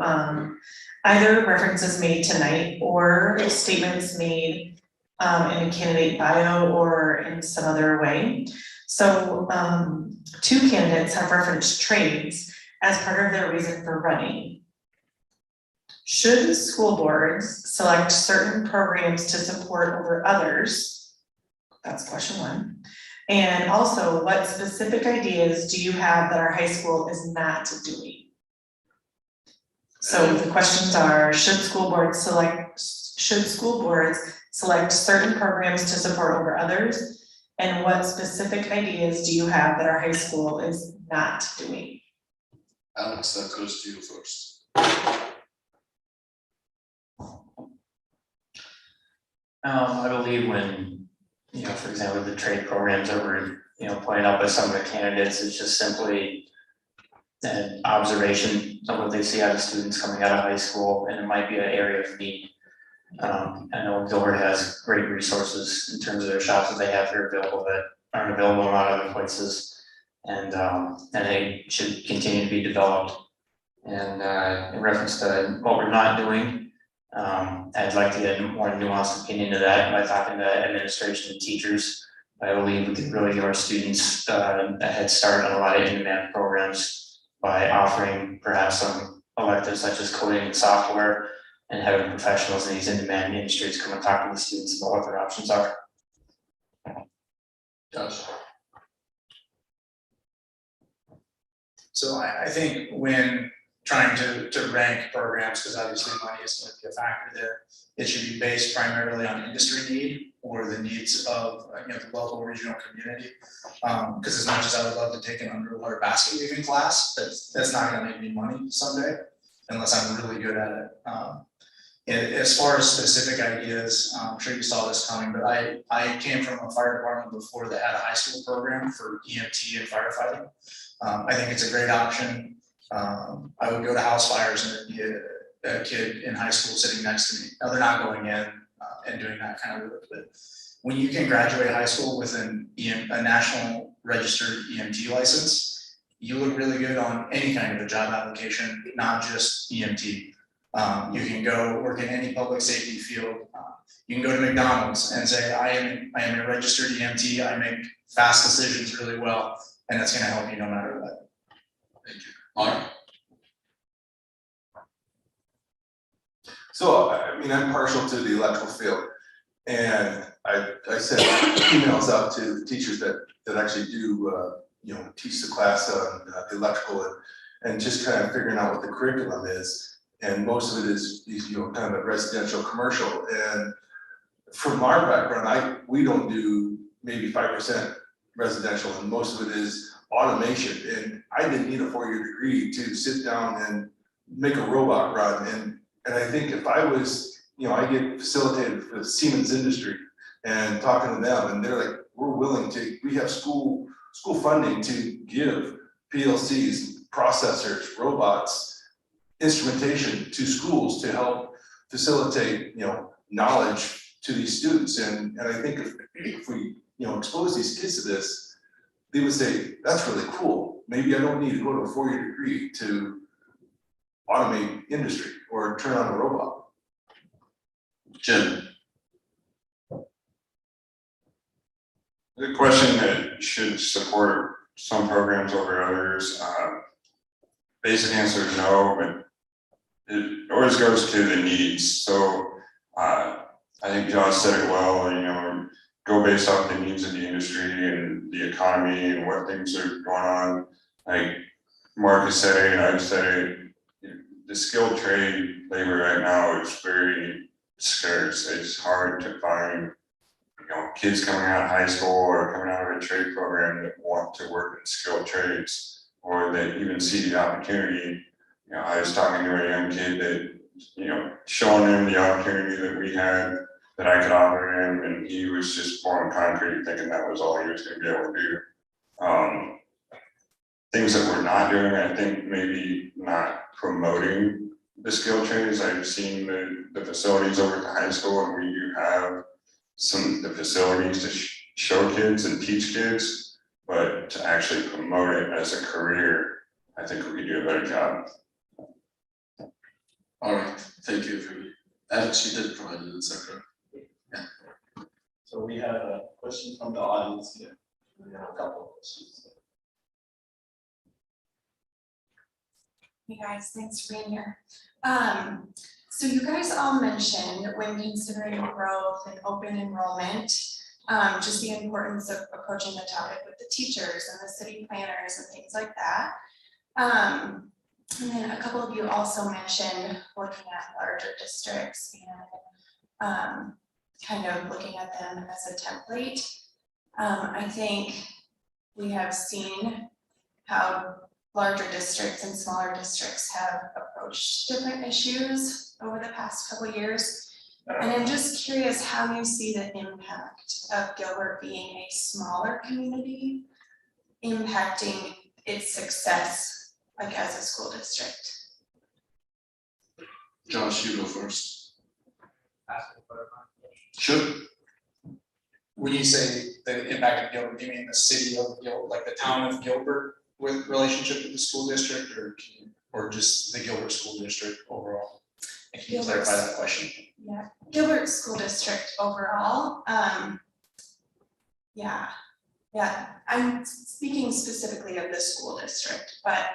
either references made tonight or statements made in a candidate bio or in some other way. So 2 candidates have referenced trades as part of their reason for running. Should school boards select certain programs to support over others? That's question 1. And also, what specific ideas do you have that our high school is not doing? So the questions are, should school boards select certain programs to support over others? And what specific ideas do you have that our high school is not doing? Alex, that goes to you first. I believe when, for example, the trade programs that were, pointed out by some of the candidates, it's just simply an observation of what they see out of students coming out of high school, and it might be an area of need. I know Gilbert has great resources in terms of their shops that they have here available that aren't available in a lot of other places, and they should continue to be developed. And in reference to what we're not doing, I'd like to get a more nuanced opinion of that by talking to administration and teachers. I believe we could really give our students a head start on a lot of in-demand programs by offering perhaps some electives such as coding and software, and having professionals in these in-demand industries come and talk to the students about what their options are. Josh. So I think when trying to rank programs, because obviously money is going to be a factor there, it should be based primarily on industry need or the needs of the local regional community. Because as much as I would love to take an underwater basket weaving class, that's not going to make me money someday unless I'm really good at it. And as far as specific ideas, I'm sure you saw this coming, but I came from a fire department before that had a high school program for EMT and firefighting. I think it's a great option. I would go to house fires and there'd be a kid in high school sitting next to me. Now they're not going in and doing that kind of work, but when you can graduate high school with a national registered EMT license, you look really good on any kind of a job application, not just EMT. You can go work in any public safety field. You can go to McDonald's and say, I am a registered EMT. I make fast decisions really well, and that's going to help you no matter what. Thank you. Mark? So, I'm partial to the electrical field, and I sent emails out to the teachers that actually do, teach the class on the electrical and just kind of figuring out what the curriculum is. And most of it is kind of a residential commercial. And from our background, we don't do maybe 5% residential, and most of it is automation. And I didn't need a 4-year degree to sit down and make a robot run. And I think if I was, I get facilitated with Siemens Industry and talking to them, and they're like, we have school funding to give PLCs, processors, robots, instrumentation to schools to help facilitate, knowledge to these students. And I think if we, expose these kids to this, they would say, that's really cool. Maybe I don't need to go to a 4-year degree to automate industry or turn on a robot. Jim? The question that should support some programs over others, basic answer is no, but it always goes to the needs. So I think Josh said it well, go based off the needs of the industry and the economy and what things are going on. Like Mark has said it, and I've said it, the skilled trade labor right now is very scarce. It's hard to find, kids coming out of high school or coming out of a trade program that want to work in skilled trades or that even see the opportunity. I was talking to a young kid that, showing him the opportunity that we had that I could offer him, and he was just pouring concrete, thinking that was all he was gonna be able to do. Things that we're not doing, I think maybe not promoting the skill trades. I've seen the facilities over at the high school, and we do have the facilities to show kids and teach kids, but to actually promote it as a career, I think we could do a better job. All right, thank you for that. She did provide it, is that correct? So we have a question from the audience here. We have a couple of questions. Hey guys, thanks for being here. So you guys all mentioned when considering growth and open enrollment, just the importance of approaching the topic with the teachers and the city planners and things like that. And then a couple of you also mentioned looking at larger districts and kind of looking at them as a template. I think we have seen how larger districts and smaller districts have approached different issues over the past couple of years. And I'm just curious how you see the impact of Gilbert being a smaller community impacting its success, like as a school district. Josh, you go first. Sure. Sure. When you say the impact of Gilbert, do you mean the city of Gilbert, like the town of Gilbert with relationship with the school district, or just the Gilbert school district overall? And can you clarify that question? Yeah, Gilbert School District overall, yeah, I'm speaking specifically of the school district, but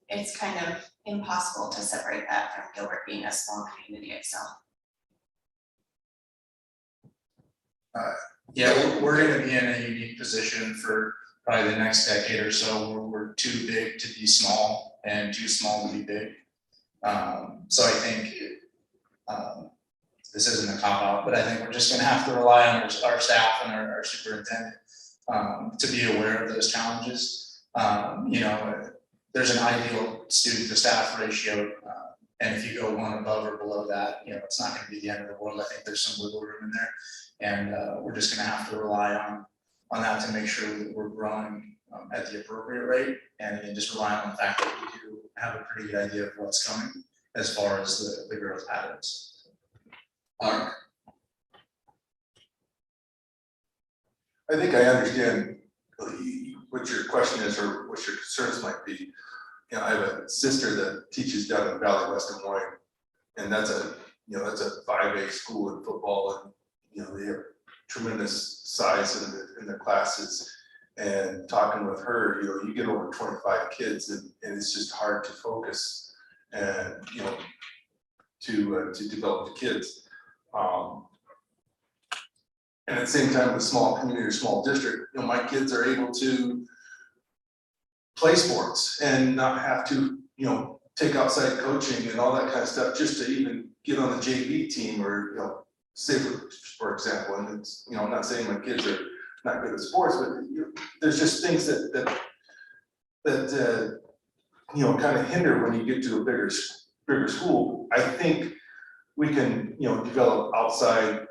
it's kind of impossible to separate that from Gilbert being a small community itself. Yeah, we're gonna be in a unique position for probably the next decade or so, where we're too big to be small and too small to be big. So I think this isn't a cop-out, but I think we're just gonna have to rely on our staff and our superintendent to be aware of those challenges. You know, there's an ideal student to staff ratio, and if you go one above or below that, you know, it's not gonna be the end of the world. I think there's some wiggle room in there, and we're just gonna have to rely on that to make sure that we're growing at the appropriate rate, and then just rely on the fact that we do have a pretty good idea of what's coming as far as the growth patterns. I think I understand what your question is or what your concerns might be. You know, I have a sister that teaches down in Valley West Des Moines, and that's a 5A school in football, and you know, they have tremendous size in the classes. And talking with her, you know, you get over 25 kids, and it's just hard to focus and, you know, to develop the kids. And at the same time, with small community or small district, you know, my kids are able to play sports and not have to, you know, take outside coaching and all that kind of stuff just to even get on the JV team, or, you know, say for example, and it's, you know, I'm not saying my kids are not good at sports, but there's just things that you know, kind of hinder when you get to a bigger school. I think we can, you know, develop outside,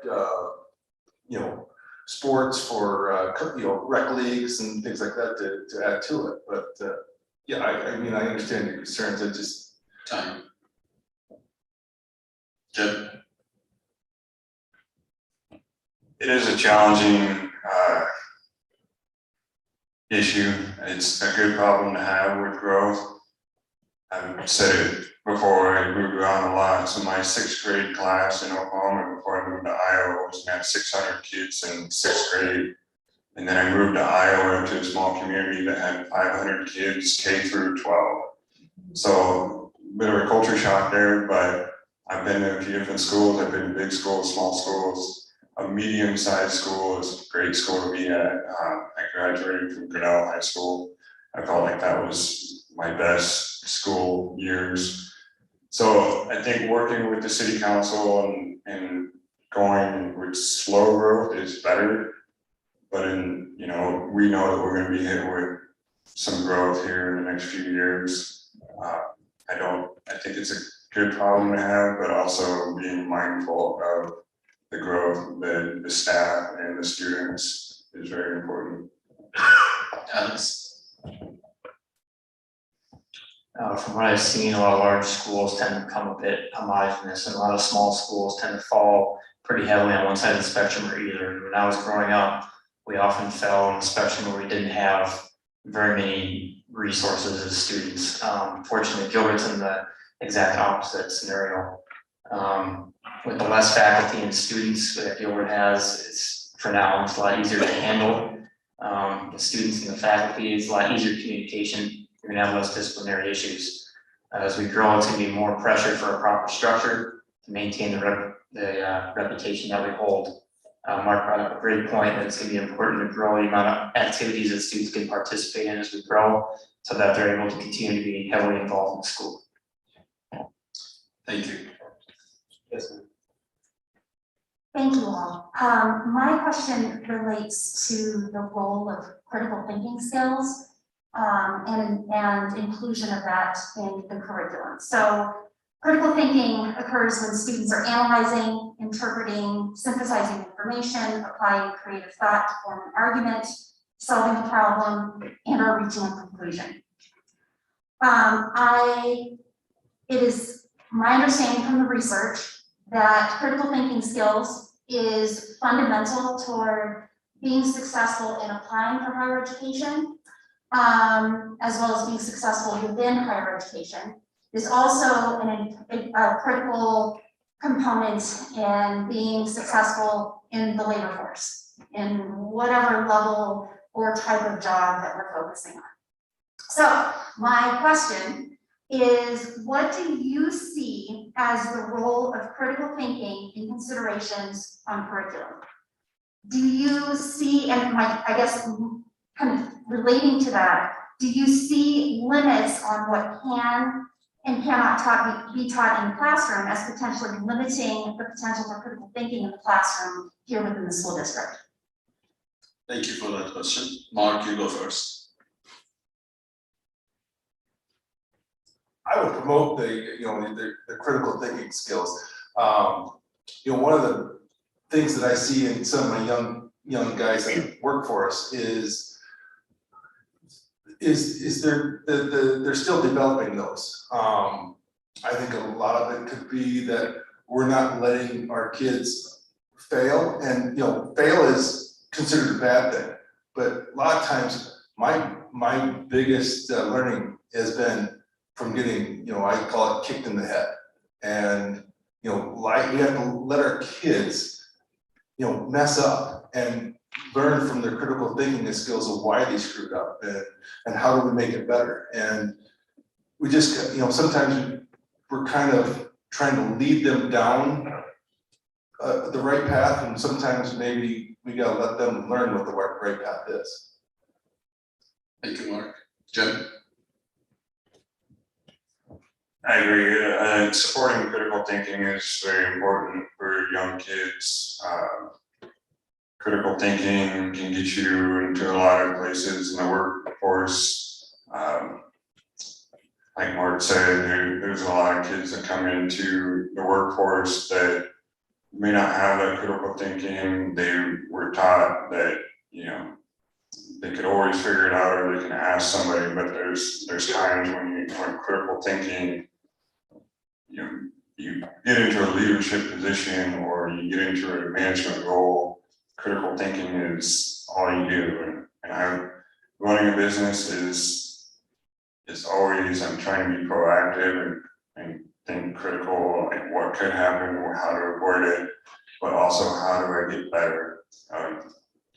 you know, sports for, you know, rec leagues and things like that to add to it. But yeah, I mean, I understand your concerns. I just Time. Jim? It is a challenging issue. It's a good problem to have with growth. I've said it before, I moved around a lot. So my 6th grade class in Oklahoma before I moved to Iowa was at 600 kids in 6th grade. And then I moved to Iowa to a small community that had 500 kids K through 12. So a bit of a culture shock there, but I've been to a few different schools. I've been to big schools, small schools. A medium-sized school is a great school to be at. I graduated from Grinnell High School. I felt like that was my best school years. So I think working with the city council and going with slow growth is better. But you know, we know that we're going to be hit with some growth here in the next few years. I think it's a good problem to have, but also being mindful of the growth, the staff and the students is very important. Alex? From what I've seen, a lot of large schools tend to become a bit homogenous, and a lot of small schools tend to fall pretty heavily on one side of the spectrum or either. When I was growing up, we often fell on the spectrum where we didn't have very many resources as students. Fortunately, Gilbert's in the exact opposite scenario. With the less faculty and students that Gilbert has, it's for now, it's a lot easier to handle. The students and the faculty, it's a lot easier communication. You're gonna have less disciplinary issues. As we grow, it's gonna be more pressure for a proper structure to maintain the reputation that we hold. Mark brought up a great point that it's gonna be important to grow the amount of activities that students can participate in as we grow, so that they're able to continue to be heavily involved in the school. Thank you. Yes, ma'am. Thank you all. My question relates to the role of critical thinking skills and inclusion of that in the curriculum. So critical thinking occurs when students are analyzing, interpreting, synthesizing information, applying creative thought to form an argument, solving a problem, and are reaching a conclusion. It is my understanding from the research that critical thinking skills is fundamental toward being successful in applying for higher education, as well as being successful within higher education. Is also a critical component in being successful in the labor force, in whatever level or type of job that we're focusing on. So my question is, what do you see as the role of critical thinking in considerations on curriculum? Do you see, and I guess kind of relating to that, do you see limits on what can and cannot be taught in the classroom as potentially limiting the potential for critical thinking in the classroom here within the school district? Thank you for that question. Mark, you go first. I would promote the critical thinking skills. One of the things that I see in some of my young guys that work for us is they're still developing those. I think a lot of it could be that we're not letting our kids fail, and fail is considered a bad thing. But a lot of times, my biggest learning has been from getting, I call it kicked in the head. And, we have to let our kids, mess up and learn from their critical thinking and skills of why they screwed up and how do we make it better. And we just, sometimes we're kind of trying to lead them down the right path, and sometimes maybe we gotta let them learn what the right path is. Thank you, Mark. Jen? I agree. Supporting critical thinking is very important for young kids. Critical thinking can get you into a lot of places in the workforce. Like Mark said, there's a lot of kids that come into the workforce that may not have that critical thinking. They were taught that, they could always figure it out or they can ask somebody, but there's times when critical thinking, you get into a leadership position or you get into a management role, critical thinking is all you do. And running a business is always, I'm trying to be proactive and think critical, like what could happen or how to avoid it, but also how do I get better?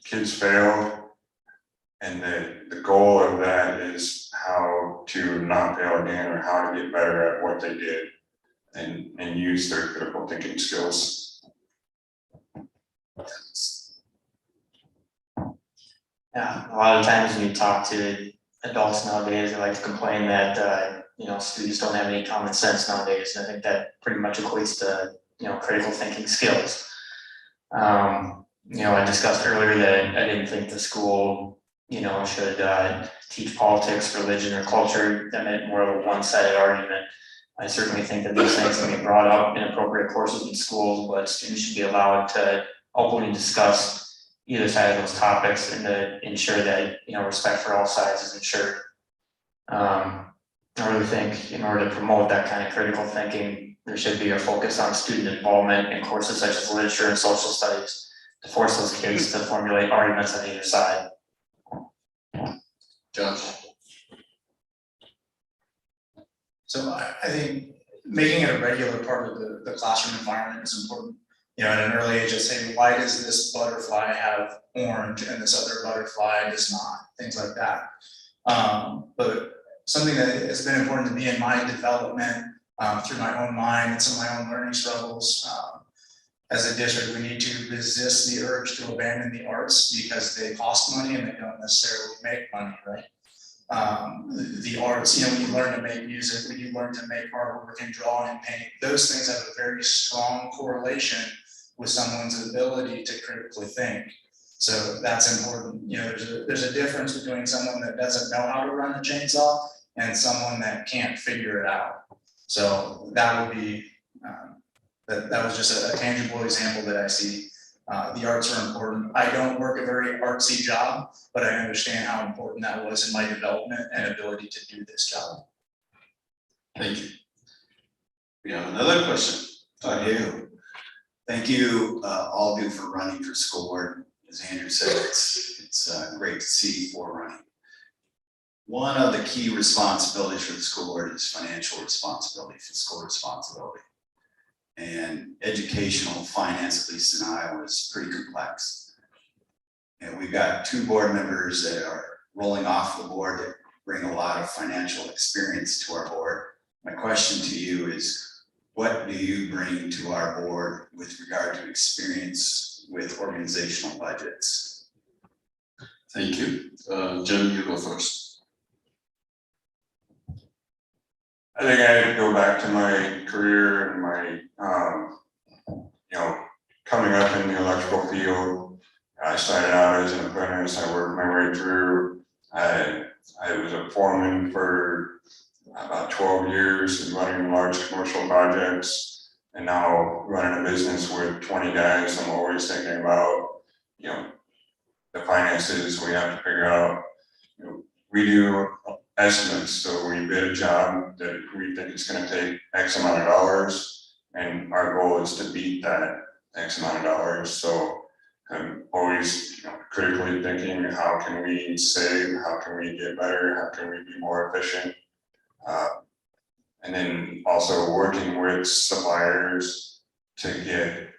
Kids fail, and the goal of that is how to not fail again or how to get better at what they did and use their critical thinking skills. Yeah, a lot of times when you talk to adults nowadays, they like to complain that students don't have any common sense nowadays, and I think that pretty much equates to critical thinking skills. I discussed earlier that I didn't think the school should teach politics, religion, or culture. That meant more of a one-sided argument. I certainly think that these things can be brought up in appropriate courses in schools, but students should be allowed to openly discuss either side of those topics and to ensure that, respect for all sides is ensured. I really think in order to promote that kind of critical thinking, there should be a focus on student involvement in courses such as literature and social studies to force those kids to formulate arguments on either side. Josh? So I think making it a regular part of the classroom environment is important. At an early age, I say, why does this butterfly have orange and this other butterfly does not? Things like that. But something that has been important to me in my development through my own mind and some of my own learning struggles. As a district, we need to resist the urge to abandon the arts because they cost money and they don't necessarily make money, right? The arts, when you learn to make music, when you learn to make artwork and draw and paint, those things have a very strong correlation with someone's ability to critically think. So that's important. There's a difference between someone that doesn't know how to run a chainsaw and someone that can't figure it out. So that would be, that was just a tangible example that I see. The arts are important. I don't work a very artsy job, but I understand how important that was in my development and ability to do this job. Thank you. We have another question. Thank you, all of you for running for school board. As Andrew said, it's great to see you for running. One of the key responsibilities for the school board is financial responsibility, fiscal responsibility. And educational finance, at least in Iowa, is pretty complex. And we've got 2 board members that are rolling off the board that bring a lot of financial experience to our board. My question to you is, what do you bring to our board with regard to experience with organizational budgets? Thank you. Jim, you go first. I think I'd go back to my career and my, coming up in the electrical field. I started out as an apprentice. I worked my way through. I was a foreman for about 12 years and running large commercial projects. And now running a business with 20 guys, I'm always thinking about, the finances we have to figure out. We do estimates, so we bid a job that we think it's going to take X amount of dollars, and our goal is to beat that X amount of dollars. So I'm always critically thinking, how can we save, how can we get better, how can we be more efficient, and then also working with suppliers to get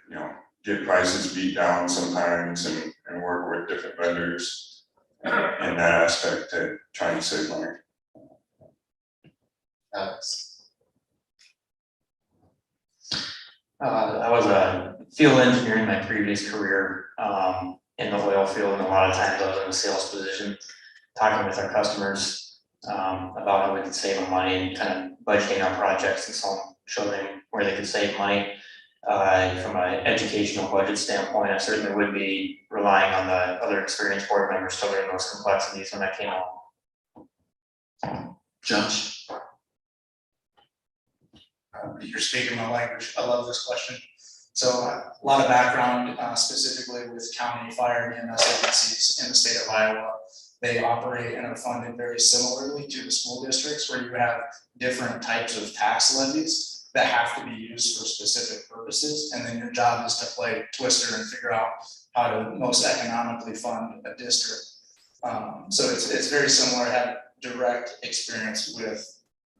prices beat down sometimes, and work with different vendors in that aspect to try and save money. Alex. I was a field engineer in my previous career in the oil field, and a lot of times I was in a sales position, talking with our customers about how we could save them money and kind of budgeting our projects and so on, show them where they could save money. From an educational budget standpoint, I certainly would be relying on the other experienced board members to learn those complexities when I came along. Josh. You're speaking my language. I love this question. So a lot of background specifically with county fire and EMS agencies in the state of Iowa. They operate and are funded very similarly to the school districts, where you have different types of tax levies that have to be used for specific purposes. And then your job is to play twister and figure out how to most economically fund a district. So it's very similar. I have direct experience with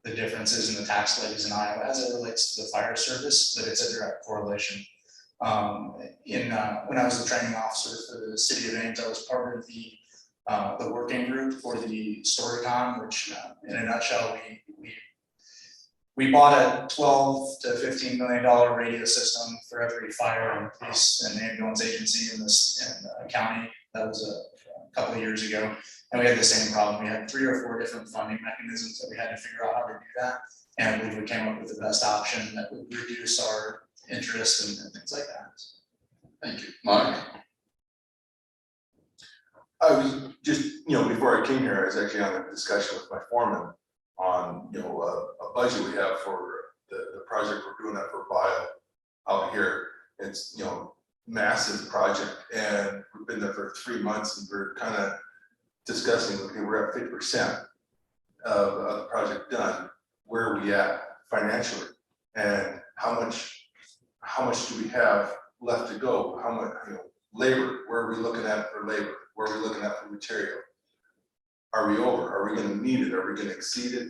the differences in the tax levies in Iowa as it relates to the fire service, but it's a direct correlation. When I was the training officer for the city of Ames, I was part of the working group for the Storycon, which in a nutshell, we bought a $12 to $15 million radio system for every fire and police and ambulance agency in the county. That was a couple of years ago. And we had the same problem. We had 3 or 4 different funding mechanisms that we had to figure out how to do that. And I believe we came up with the best option that would reduce our interest and things like that. Thank you. Mark. I was just, before I came here, I was actually on a discussion with my foreman on, a budget we have for project we're doing that for bio out here. It's, you know, massive project, and we've been there for 3 months, and we're kind of discussing, okay, we're at 50% of the project done. Where are we at financially, and how much do we have left to go? How much, you know, labor, where are we looking at for labor? Where are we looking at for material? Are we over? Are we gonna need it? Are we gonna exceed it?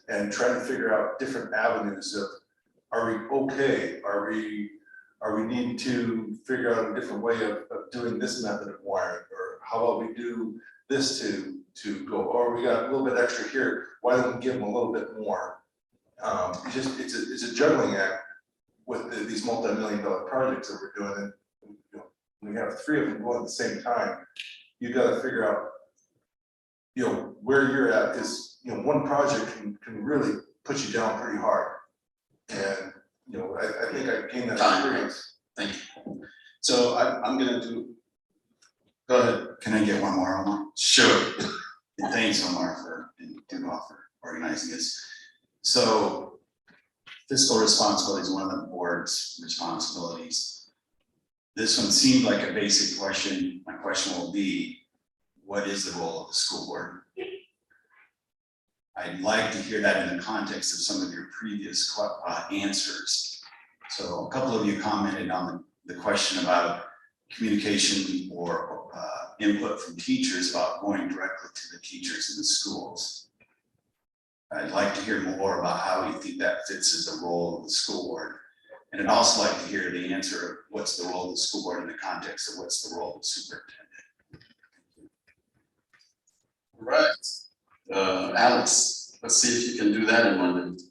And trying to figure out different avenues of, are we okay? Are we needing to figure out a different way of doing this method of wiring? Or how about we do this to go, or we got a little bit extra here, why don't we give them a little bit more? It's a juggling act with these multi-million-dollar projects that we're doing, and you know, we have 3 of them going at the same time. You gotta figure out, you know, where you're at, is, you know, one project can really put you down pretty hard. And, you know, I think I gained that experience. Thank you. So I'm gonna do, go ahead. Can I get one more, Omar? Sure. And thanks, Omar, and Duval for organizing this. So fiscal responsibility is one of the board's responsibilities. This one seemed like a basic question. My question will be, what is the role of the school board? I'd like to hear that in the context of some of your previous answers. So a couple of you commented on the question about communication or input from teachers about going directly to the teachers in the schools. I'd like to hear more about how you think that fits as a role of the school board. And I'd also like to hear the answer of what's the role of the school board in the context of what's the role of the superintendent. Right. Alex, let's see if you can do that in 1 minute.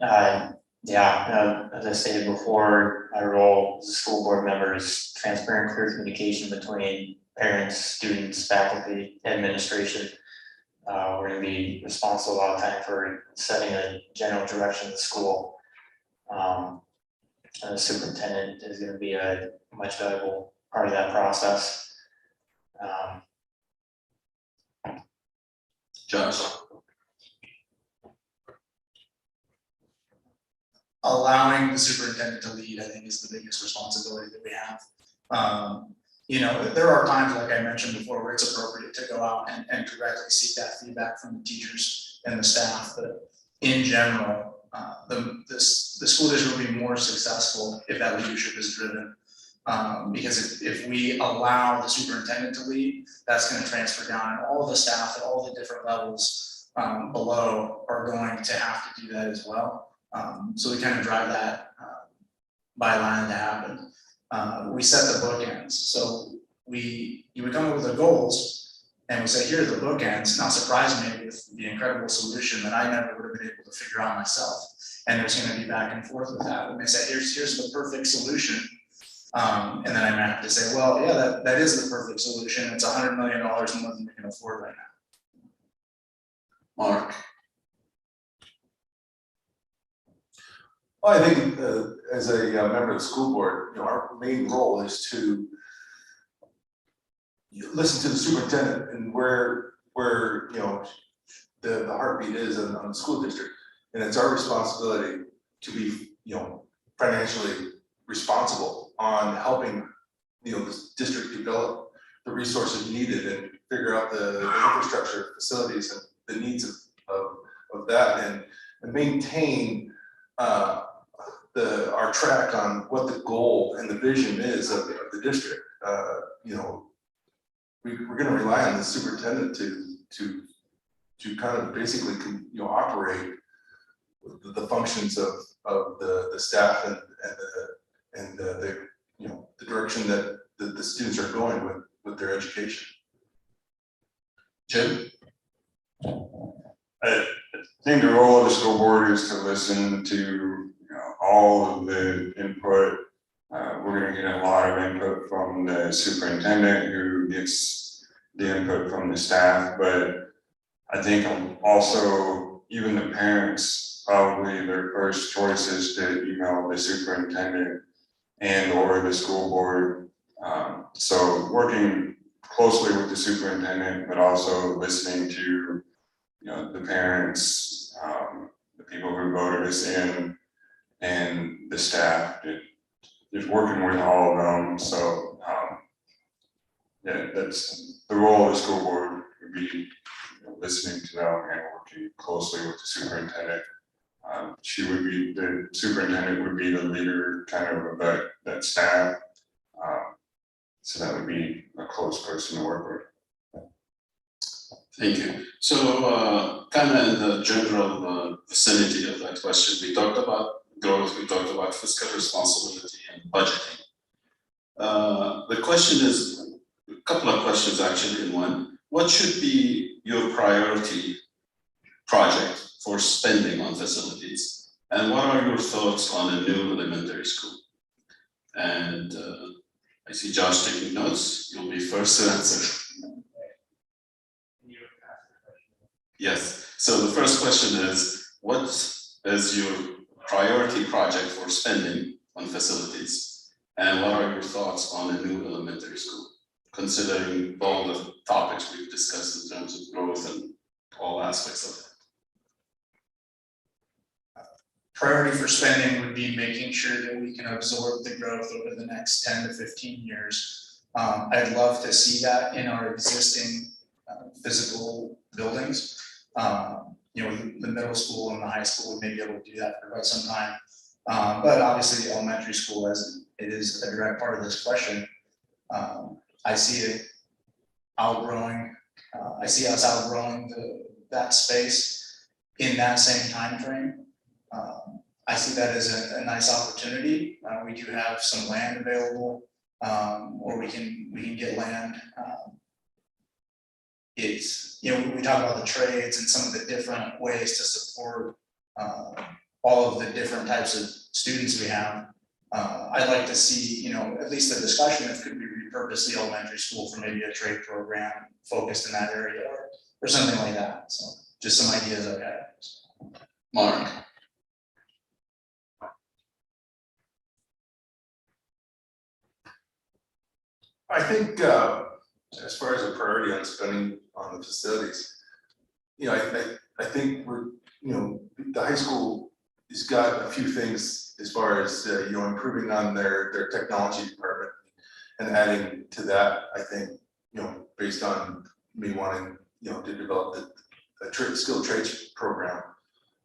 Alright, yeah, as I stated before, my role as a school board member is transparent, clear communication between parents, students, faculty, administration. We're gonna be responsible a lot of time for setting a general direction of the school. And the superintendent is gonna be a much valuable part of that process. Josh. Allowing the superintendent to lead, I think, is the biggest responsibility that we have. You know, there are times, like I mentioned before, where it's appropriate to go out and directly seek that feedback from the teachers and the staff, but in general, the school district will be more successful if that leadership is driven. Because if we allow the superintendent to lead, that's gonna transfer down, and all the staff at all the different levels below are going to have to do that as well. So we kind of drive that byline to happen. We set the bookends, so you would come up with the goals, and we say, here are the bookends. Now surprise me with the incredible solution that I never would have been able to figure out myself. And there's going to be back and forth with that. When they say, here's the perfect solution, and then I might have to say, well, yeah, that is the perfect solution. It's $100 million more than we can afford right now. Mark. Well, I think as a member of the school board, you know, our main role is to listen to the superintendent and where you know the heartbeat is on the school district, and it's our responsibility to be, you know, financially responsible on helping, you know, this district develop the resources needed and figure out the infrastructure, facilities, and the needs of that, and maintain our track on what the goal and the vision is of the district. You know, we're going to rely on the superintendent to kind of basically, you know, operate the functions of the staff and the you know, the direction that the students are going with their education. Jim? I think the role of the school board is to listen to all of the input. We're going to get a lot of input from the superintendent, who gets the input from the staff, but I think also even the parents, probably their first choice is to email the superintendent and or the school board. So working closely with the superintendent, but also listening to, you know, the parents, the people who voted us in, and the staff, just working with all of them, so, yeah, that's, the role of the school board would be listening to them and working closely with the superintendent. The superintendent would be the leader kind of that staff. So that would be a close person to work with. Thank you. So kind of in the general vicinity of that question, we talked about growth, we talked about fiscal responsibility and budgeting. The question is, a couple of questions actually in one. What should be your priority project for spending on facilities? And what are your thoughts on a new elementary school? And I see Josh taking notes. You'll be first to answer. Yes. So the first question is, what is your priority project for spending on facilities? And what are your thoughts on a new elementary school, considering all the topics we've discussed in terms of growth and all aspects of it? Priority for spending would be making sure that we can absorb the growth over the next 10 to 15 years. I'd love to see that in our existing physical buildings. The middle school and the high school may be able to do that for quite some time. But obviously the elementary school, as it is a direct part of this question, I see it outgrowing, I see us outgrowing that space in that same time frame. I see that as a nice opportunity. We do have some land available, or we can get land. It's, we talk about the trades and some of the different ways to support all of the different types of students we have. I'd like to see, at least the discussion if could we repurpose the elementary school for maybe a trade program focused in that area or something like that. So just some ideas I've had. Mark? I think as far as a priority on spending on the facilities, I think we're, the high school has got a few things as far as, improving on their technology department and adding to that, I think, based on me wanting, to develop the skilled trades program.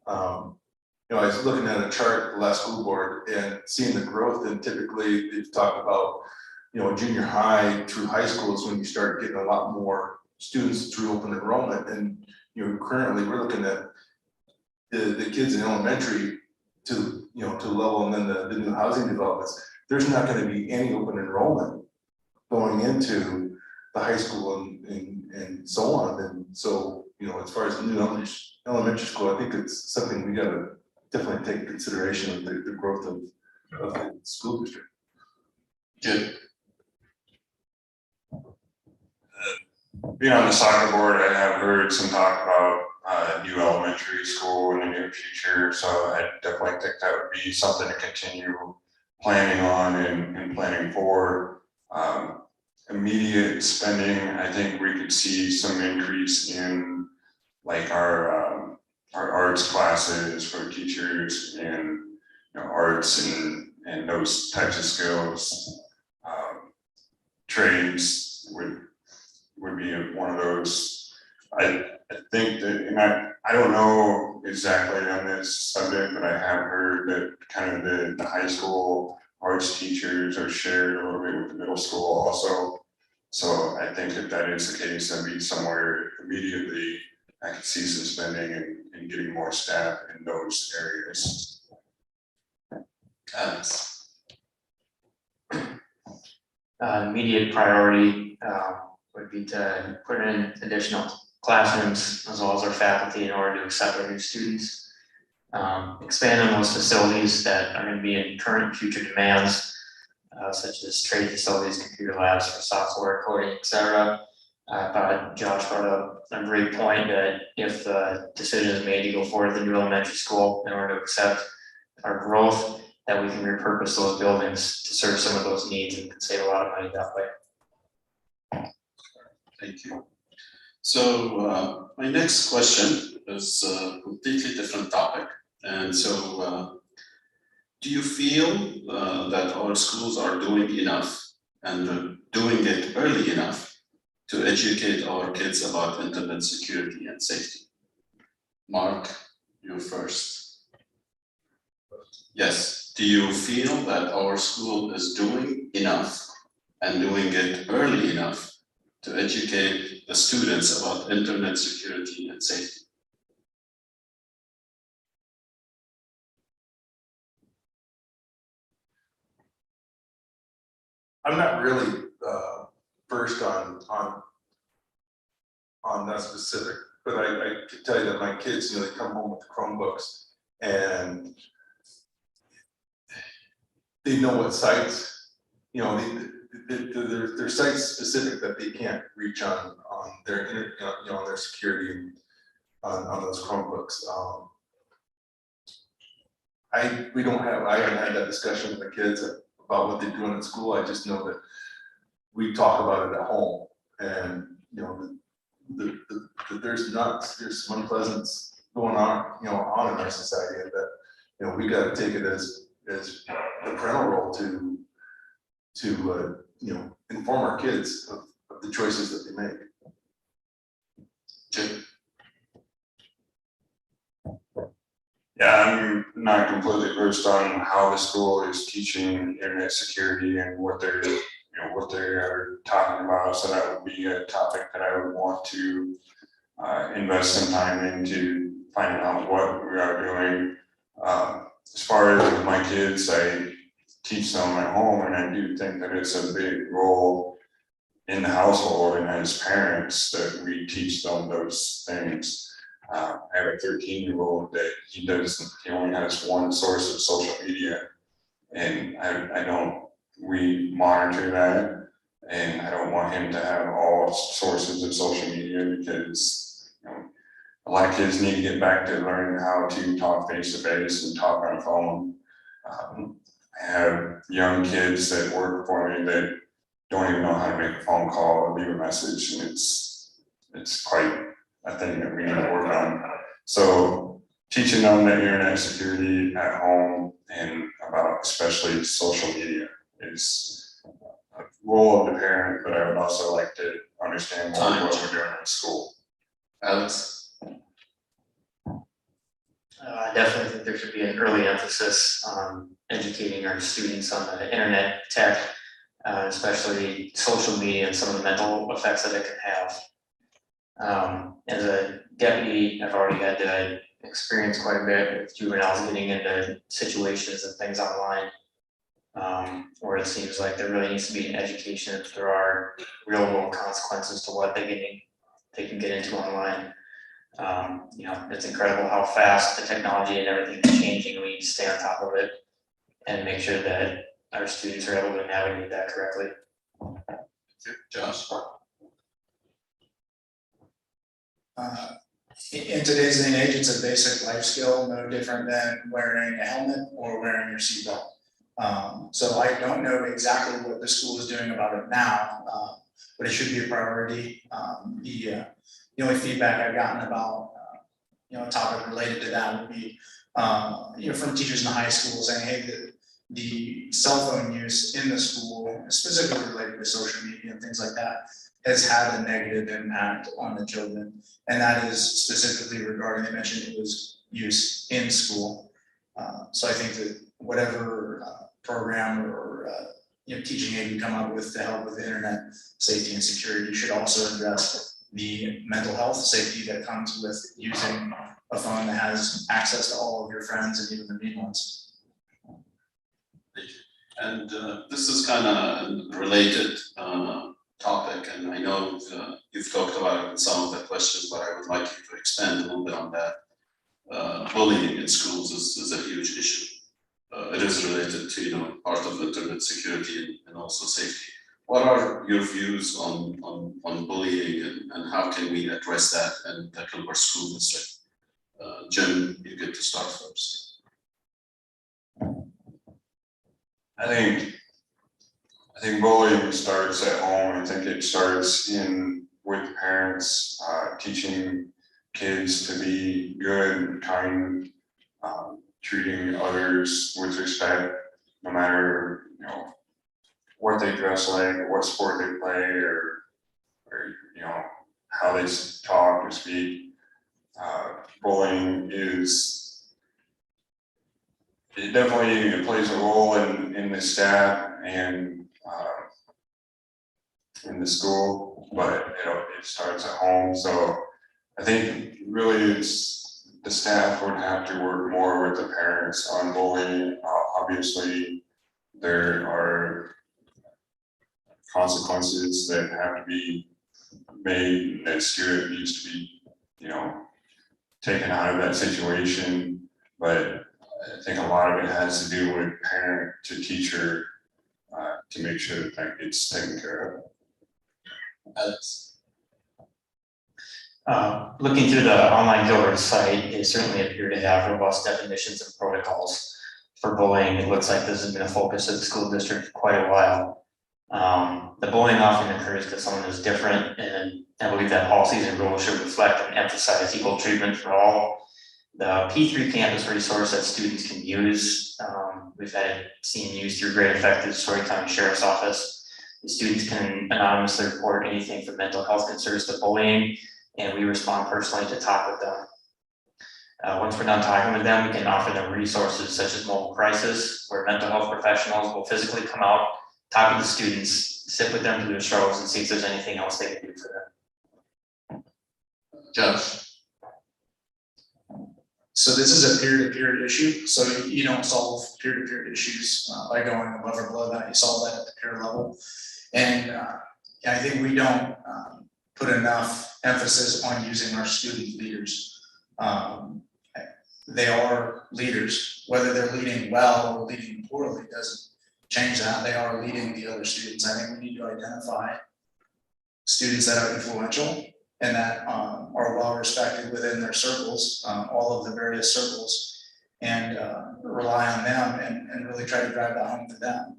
I was looking at a chart the last school board and seeing the growth, and typically they've talked about, junior high through high school is when you start getting a lot more students through open enrollment. And, currently we're looking at the kids in elementary to the level, and then the new housing developments. There's not going to be any open enrollment going into the high school and so on. And so, as far as the new elementary school, I think it's something we got to definitely take into consideration of the growth of the school district. Good. Being on the soccer board, I have heard some talk about new elementary school in the near future, so I definitely think that would be something to continue planning on and planning for. Immediate spending, I think we could see some increase in like our arts classes for teachers and arts and those types of skills. Trades would be one of those. I think that, and I don't know exactly on this subject, but I have heard that kind of the high school arts teachers are shared a little bit with the middle school also. So I think if that is the case, that'd be somewhere immediately I could see some spending and getting more staff in those areas. Immediate priority would be to put in additional classrooms as well as our faculty in order to accept our new students. Expand on those facilities that are going to be in current and future demands, such as trade facilities, computer labs for software, coding, etc. I thought Josh brought up a great point that if the decision is made to go forward with the new elementary school in order to accept our growth, that we can repurpose those buildings to serve some of those needs and can save a lot of money that way. Thank you. So my next question is a completely different topic. And so do you feel that our schools are doing enough and doing it early enough to educate our kids about internet security and safety? Mark, you first. Yes, do you feel that our school is doing enough and doing it early enough to educate the students about internet security and safety? I'm not really versed on that specific, but I can tell you that my kids, you know, they come home with Chromebooks and they know what sites, you know, they're sites specific that they can't reach on their you know, on their security on those Chromebooks. I haven't had that discussion with the kids about what they're doing at school. I just know that we talk about it at home, and you know, there's some unpleasance going on, you know, on in our society, and that, you know, we got to take it as the parental role to you know, inform our kids of the choices that they make. Jim? Yeah, I'm not completely versed on how the school is teaching internet security and what they're, you know, what they are talking about. So that would be a topic that I would want to invest some time into finding out what we are doing. As far as with my kids, I teach them at home, and I do think that it's a big role in the household and as parents that we teach them those things. I have a 13-year-old that he only has one source of social media, and we monitor that, and I don't want him to have all sources of social media, because, you know, a lot of kids need to get back to learning how to talk face to face and talk on the phone. I have young kids that work for me that don't even know how to make a phone call or leave a message, and it's quite a thing that we need to work on. So teaching them the internet security at home and about especially social media is a role of the parent, but I would also like to understand more what we're doing in school. Alex? I definitely think there should be an early emphasis on educating our students on the internet tech, especially social media and some of the mental effects that it can have. As a deputy, I've already had to experience quite a bit with juveniles getting into situations and things online, where it seems like there really needs to be an education if there are real world consequences to what they can get into online. You know, it's incredible how fast the technology and everything is changing. We need to stay on top of it and make sure that our students are able to navigate that correctly. Josh? In today's day and age, it's a basic life skill, no different than wearing a helmet or wearing your seatbelt. So I don't know exactly what the school is doing about it now, but it should be a priority. The only feedback I've gotten about, you know, a topic related to that would be, you know, from teachers in the high school saying, hey, the cell phone use in the school, specifically related to social media and things like that, has had a negative impact on the children. And that is specifically regarding, they mentioned it was use in school. So I think that whatever program or you know, teaching aid we come up with to help with internet safety and security should also address the mental health safety that comes with using a phone that has access to all of your friends and even the mean ones. And this is kind of a related topic, and I know you've talked about it in some of the questions, but I would like you to expand a little bit on that. Bullying in schools is a huge issue. It is related to, you know, part of internet security and also safety. What are your views on bullying, and how can we address that in the Gilbert School District? Jim, you get to start first. I think bullying starts at home. I think it starts in with parents, teaching kids to be good, kind, treating others with respect, no matter, you know, what they dress like, or what sport they play, or you know, how they talk or speak. Bullying it definitely plays a role in the staff and in the school, but it starts at home. So I think really the staff would have to work more with the parents on bullying. Obviously, there are consequences that have to be made. That student needs to be, taken out of that situation. But I think a lot of it has to do with parent to teacher to make sure that it's taken care of. Alex. Looking through the online Gilbert site, they certainly appear to have robust definitions and protocols for bullying. It looks like this has been a focus of the school district for quite a while. The bullying often occurs because someone is different, and I believe that policies and rules should reflect and emphasize equal treatment for all. The P3 campus resource that students can use, we've had it seen used through great effect through the Story County Sheriff's Office. The students can anonymously report anything from mental health concerns to bullying, and we respond personally to talk with them. Once we're done talking with them, we can offer them resources such as mobile crisis, where mental health professionals will physically come out, talk to the students, sit with them through their struggles, and see if there's anything else they can do for them. Josh. So this is a peer-to-peer issue, so you don't solve peer-to-peer issues by going above or below that, you solve that at the peer level. And I think we don't put enough emphasis on using our student leaders. They are leaders, whether they're leading well or leading poorly doesn't change that. They are leading the other students. I think we need to identify students that are influential and that are well respected within their circles, all of the various circles, and rely on them and really try to drive that home for them.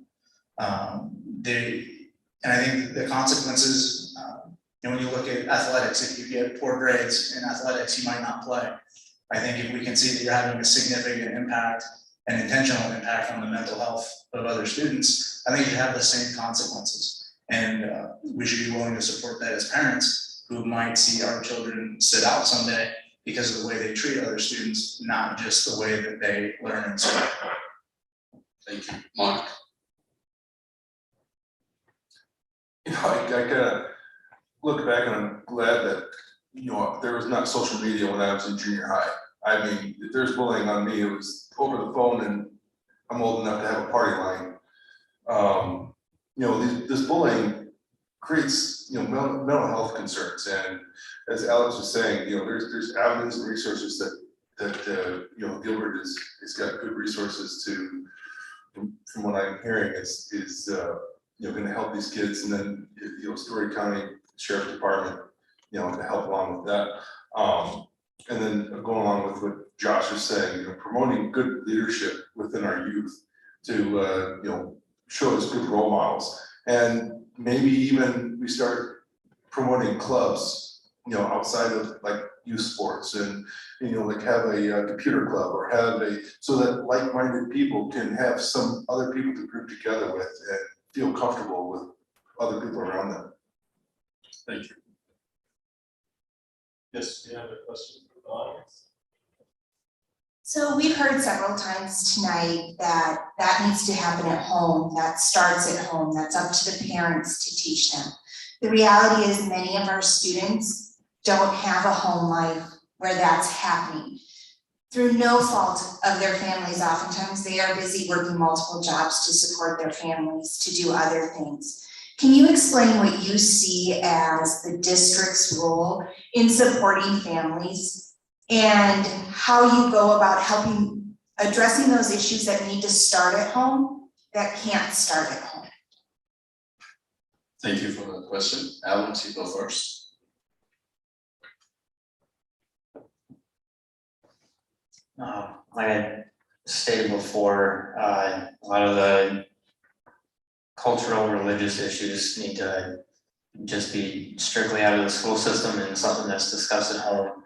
And I think the consequences, when you look at athletics, if you get poor grades in athletics, you might not play. I think if we can see that you're having a significant impact, an intentional impact on the mental health of other students, I think you have the same consequences. And we should be willing to support that as parents who might see our children sit out someday because of the way they treat other students, not just the way that they learn in school. Thank you. Mark. I gotta look back and I'm glad that, there was not social media when I was in junior high. I mean, if there's bullying on me, it was over the phone, and I'm old enough to have a party line. This bullying creates, mental health concerns, and as Alex was saying, there's avenues and resources that Gilbert has got good resources to, from what I'm hearing, is going to help these kids, and then Story County Sheriff's Department, to help along with that. And then going along with what Josh was saying, promoting good leadership within our youth to show us good role models, and maybe even we start promoting clubs, outside of like youth sports, and like have a computer club, or have so that like-minded people can have some other people to group together with and feel comfortable with other people around them. Thank you. Yes, we have a question from the audience. So we've heard several times tonight that needs to happen at home, that starts at home, that's up to the parents to teach them. The reality is many of our students don't have a home life where that's happening. Through no fault of their families, oftentimes they are busy working multiple jobs to support their families, to do other things. Can you explain what you see as the district's role in supporting families and how you go about helping addressing those issues that need to start at home that can't start at home? Thank you for the question. Alex, you go first. Like I stated before, a lot of the cultural, religious issues need to just be strictly out of the school system and something that's discussed at home.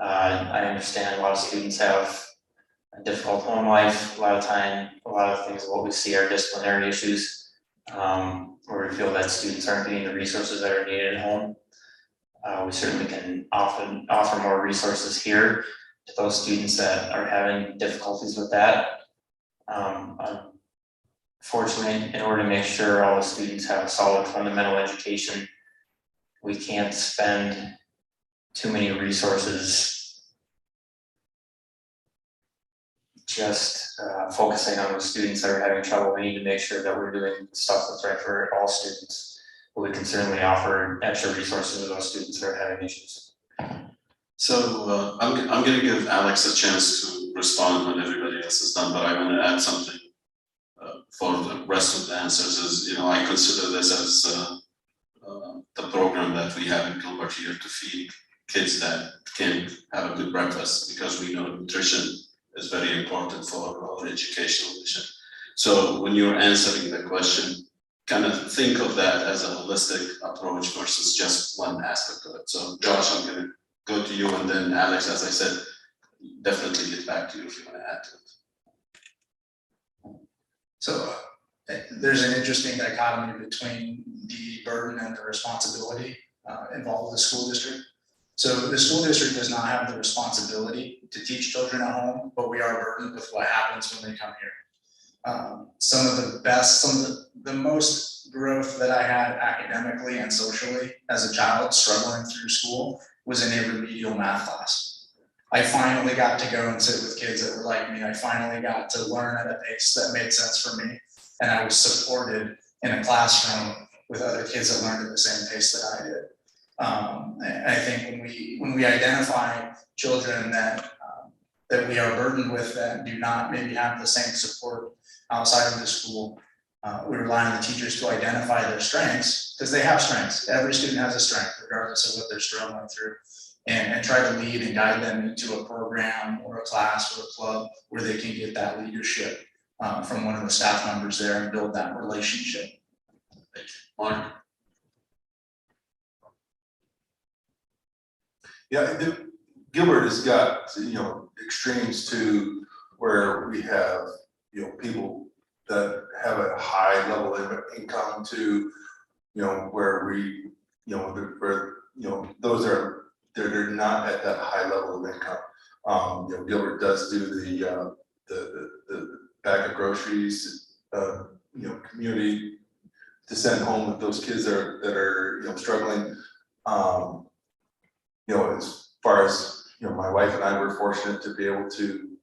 I understand a lot of students have a difficult home life, a lot of time, a lot of things, what we see are disciplinary issues. Where we feel that students aren't getting the resources that are needed at home. We certainly can offer more resources here to those students that are having difficulties with that. Fortunately, in order to make sure all the students have a solid fundamental education, we can't spend too many resources just focusing on the students that are having trouble. We need to make sure that we're doing stuff that's right for all students. But we can certainly offer extra resources to those students that are having issues. So I'm gonna give Alex a chance to respond when everybody else is done, but I want to add something for the rest of the answers. Is, you know, I consider this as the program that we have in Gilbert here to feed kids that can't have a good breakfast, because we know nutrition is very important for our educational mission. So when you're answering the question, kind of think of that as a holistic approach versus just one aspect of it. So Josh, I'm gonna go to you, and then Alex, as I said, definitely get back to you if you want to add to it. So there's an interesting dichotomy between the burden and the responsibility involved with the school district. So the school district does not have the responsibility to teach children at home, but we are burdened with what happens when they come here. Some of the most growth that I had academically and socially as a child struggling through school was in a remedial math class. I finally got to go and sit with kids that were like me. I finally got to learn at a pace that made sense for me. And I was supported in a classroom with other kids that learned at the same pace that I did. And I think when we identify children that we are burdened with that do not maybe have the same support outside of the school, we rely on the teachers to identify their strengths, because they have strengths. Every student has a strength, regardless of what they're struggling through, and try to lead and guide them into a program or a class or a club where they can get that leadership from one of the staff members there and build that relationship. Mark? Yeah, Gilbert has got, extremes to where we have, people that have a high level of income to, where we, those are, they're not at that high level of income. Gilbert does do the bag of groceries, community to send home with those kids that are struggling. As far as, my wife and I were fortunate to be able to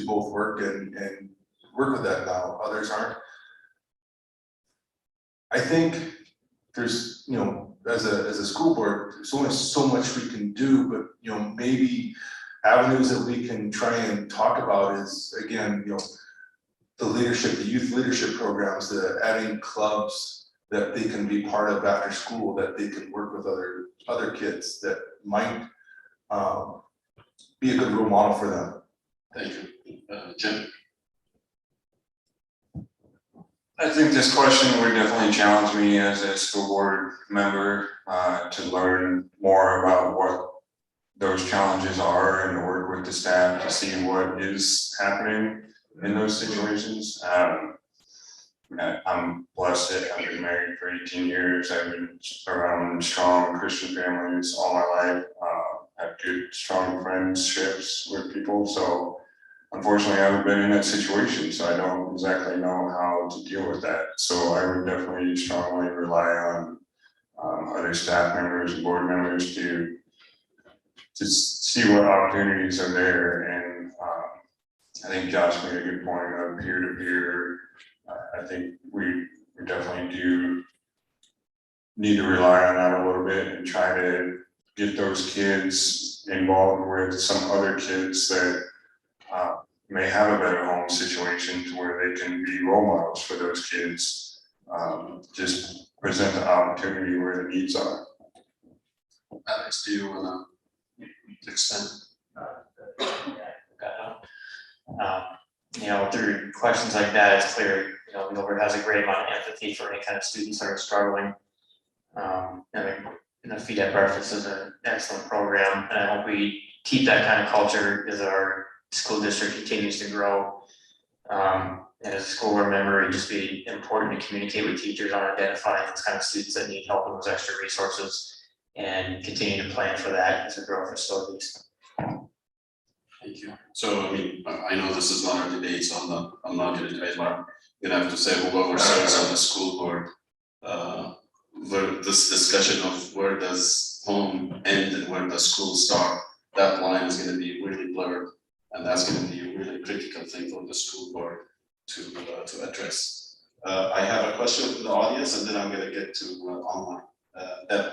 both work and work with that now, others aren't. I think there's, as a school board, there's only so much we can do, but, maybe avenues that we can try and talk about is, again, the leadership, the youth leadership programs, the adding clubs that they can be part of after school, that they can work with other kids that might be a good role model for them. Thank you. Jim? I think this question would definitely challenge me as a school board member to learn more about what those challenges are and to work with the staff to see what is happening in those situations. I'm blessed that I've been married for 18 years. I've been around strong Christian families all my life. I have good, strong friendships with people. So unfortunately, I haven't been in that situation, so I don't exactly know how to deal with that. So I would definitely strongly rely on other staff members and board members to see what opportunities are there. And I think Josh made a good point of peer-to-peer. I think we definitely do need to rely on that a little bit and try to get those kids involved with some other kids that may have a better home situation to where they can be role models for those kids. Just present the opportunity where the needs are. Alex, do you want to extend? Through questions like that, it's clear, Gilbert has a great amount of empathy for any kind of students that are struggling. And the Feed at Breakfast is an excellent program, and I hope we keep that kind of culture as our school district continues to grow. And as a school board member, it'd just be important to communicate with teachers on identifying those kind of students that need help with those extra resources and continue to plan for that as we grow facilities. Thank you. So, I mean, I know this is not our debate, so I'm not gonna debate, but I'm gonna have to say whoever serves on the school board, this discussion of where does home end and where does school start, that line is gonna be really blurred. And that's gonna be a really critical thing for the school board to address. I have a question from the audience, and then I'm gonna get to online. Deb.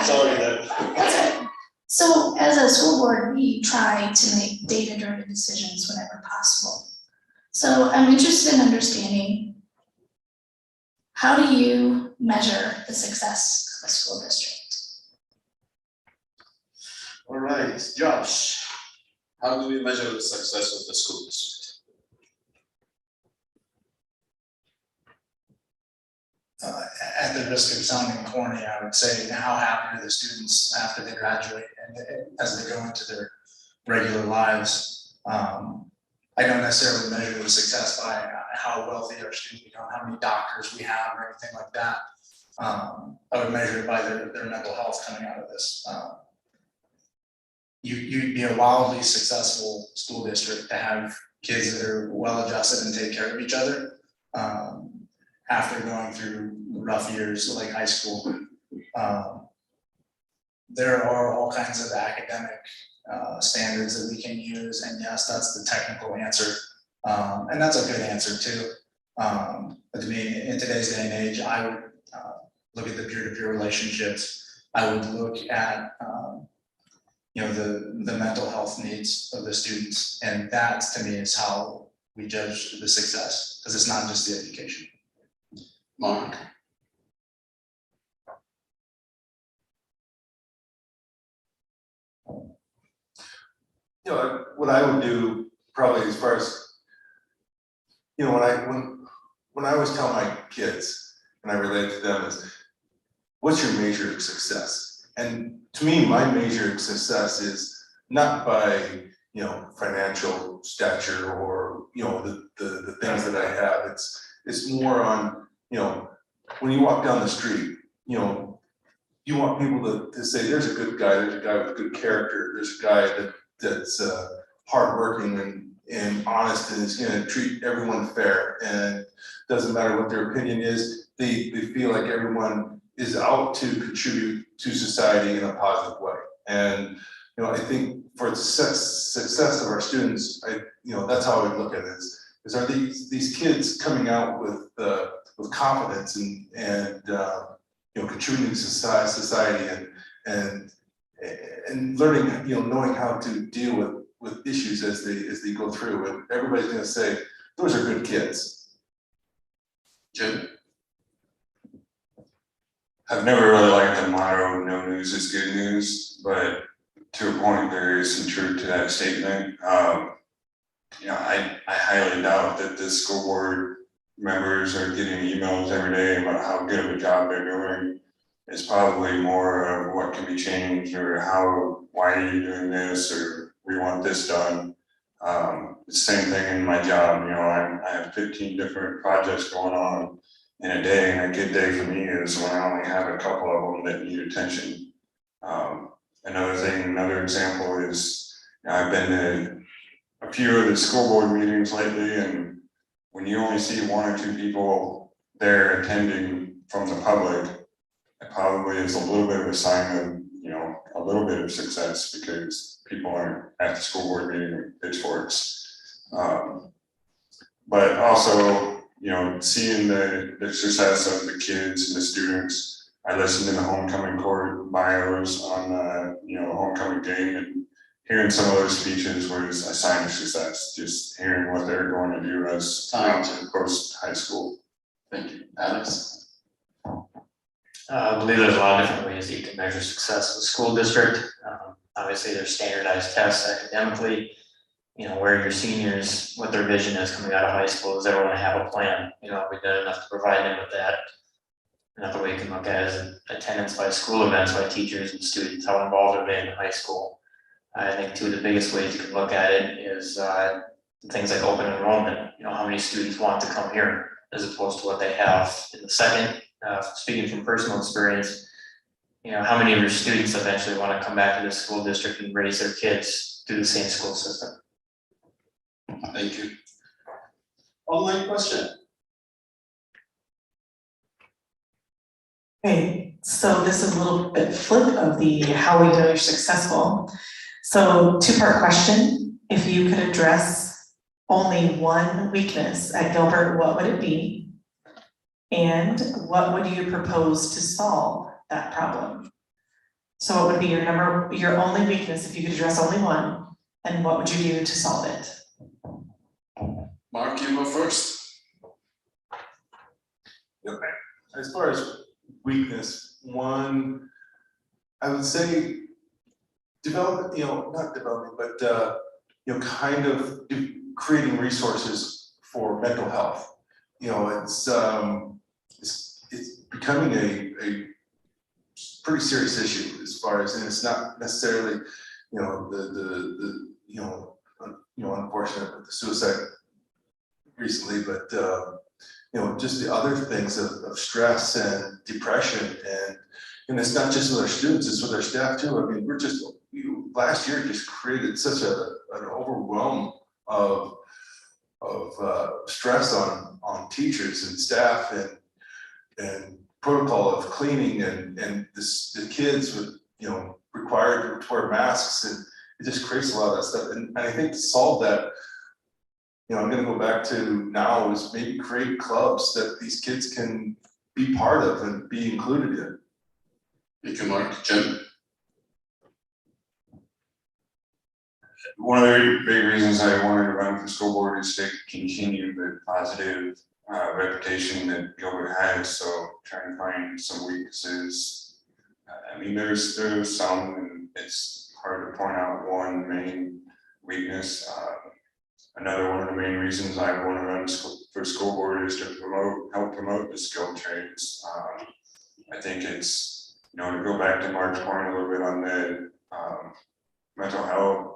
Sorry, Deb. That's right. So as a school board, we try to make data-driven decisions whenever possible. So I'm interested in understanding, how do you measure the success of a school district? All right, Josh, how do we measure the success of the school district? At the risk of sounding corny, I would say, how happy are the students after they graduate and as they go into their regular lives? I don't necessarily measure the success by how wealthy our students become, how many doctors we have or anything like that. I would measure it by their mental health coming out of this. You'd be a wildly successful school district to have kids that are well adjusted and take care of each other. After going through rough years like high school. There are all kinds of academic standards that we can use, and yes, that's the technical answer. And that's a good answer too. But to me, in today's day and age, I would look at the peer-to-peer relationships. I would look at the mental health needs of the students, and that to me is how we judge the success, because it's not just the education. Mark. What I would do probably as far as, when I always tell my kids, and I relate to them is, what's your measure of success? And to me, my measure of success is not by, financial stature or, the things that I have. It's more on, when you walk down the street, you want people to say, there's a good guy, there's a guy with good character, there's a guy that's hardworking and honest and is gonna treat everyone fair, and doesn't matter what their opinion is, they feel like everyone is out to contribute to society in a positive way. And I think for the success of our students, that's how I look at it, is are these kids coming out with confidence and contributing to society and learning, knowing how to deal with issues as they go through, and everybody's gonna say, those are good kids. Jim? I've never really liked the motto, no news is good news, but to a point, there is some truth to that statement. I highly doubt that the school board members are getting emails every day about how good of a job they're doing. It's probably more of what can be changed, or why are you doing this, or we want this done. It's the same thing in my job. I have 15 different projects going on in a day, and a good day for me is when I only have a couple of them that need attention. Another example is, I've been to a few of the school board meetings lately, and when you only see one or two people there attending from the public, it probably is a little bit of a sign of, a little bit of success, because people aren't at the school board meeting with pitchforks. But also, seeing the success of the kids and the students. I listened to the homecoming court bios on homecoming game, and hearing some of those speeches was a sign of success, just hearing what they're going to do as post high school. Thank you. Alex? I believe there's a lot of different ways that you can measure success with school district. Obviously, there's standardized tests academically. where your seniors, what their vision is coming out of high school, does everyone have a plan? Have we done enough to provide them with that? Another way you can look at it is attendance by school events by teachers and students, how involved are they in high school? I think two of the biggest ways you can look at it is things like open enrollment, how many students want to come here as opposed to what they have in the second. Speaking from personal experience, how many of your students eventually want to come back to the school district and raise their kids through the same school system? Thank you. Online question. Okay, so this is a little bit flip of the how we know you're successful. So two-part question, if you could address only one weakness at Gilbert, what would it be? And what would you propose to solve that problem? So what would be your only weakness if you could address only one, and what would you do to solve it? Mark, you go first. Okay, as far as weakness, one, I would say develop, not developing, but kind of creating resources for mental health. It's becoming a pretty serious issue as far as, and it's not necessarily, unfortunate with the suicide recently, but just the other things of stress and depression, and it's not just with our students, it's with our staff too. I mean, last year just created such an overwhelm of stress on teachers and staff, and protocol of cleaning, and the kids with required to wear masks, and it just creates a lot of that stuff. And I think to solve that, I'm gonna go back to now is maybe create clubs that these kids can be part of and be included in. Thank you, Mark. Jim? One of the big reasons I wanted to run for school board is to continue the positive reputation that Gilbert has, so trying to find some weaknesses. I mean, there's some, and it's hard to point out one main weakness. Another one of the main reasons I want to run for school board is to help promote the skilled trades. I think it's, to go back to Mark's point a little bit on the mental health,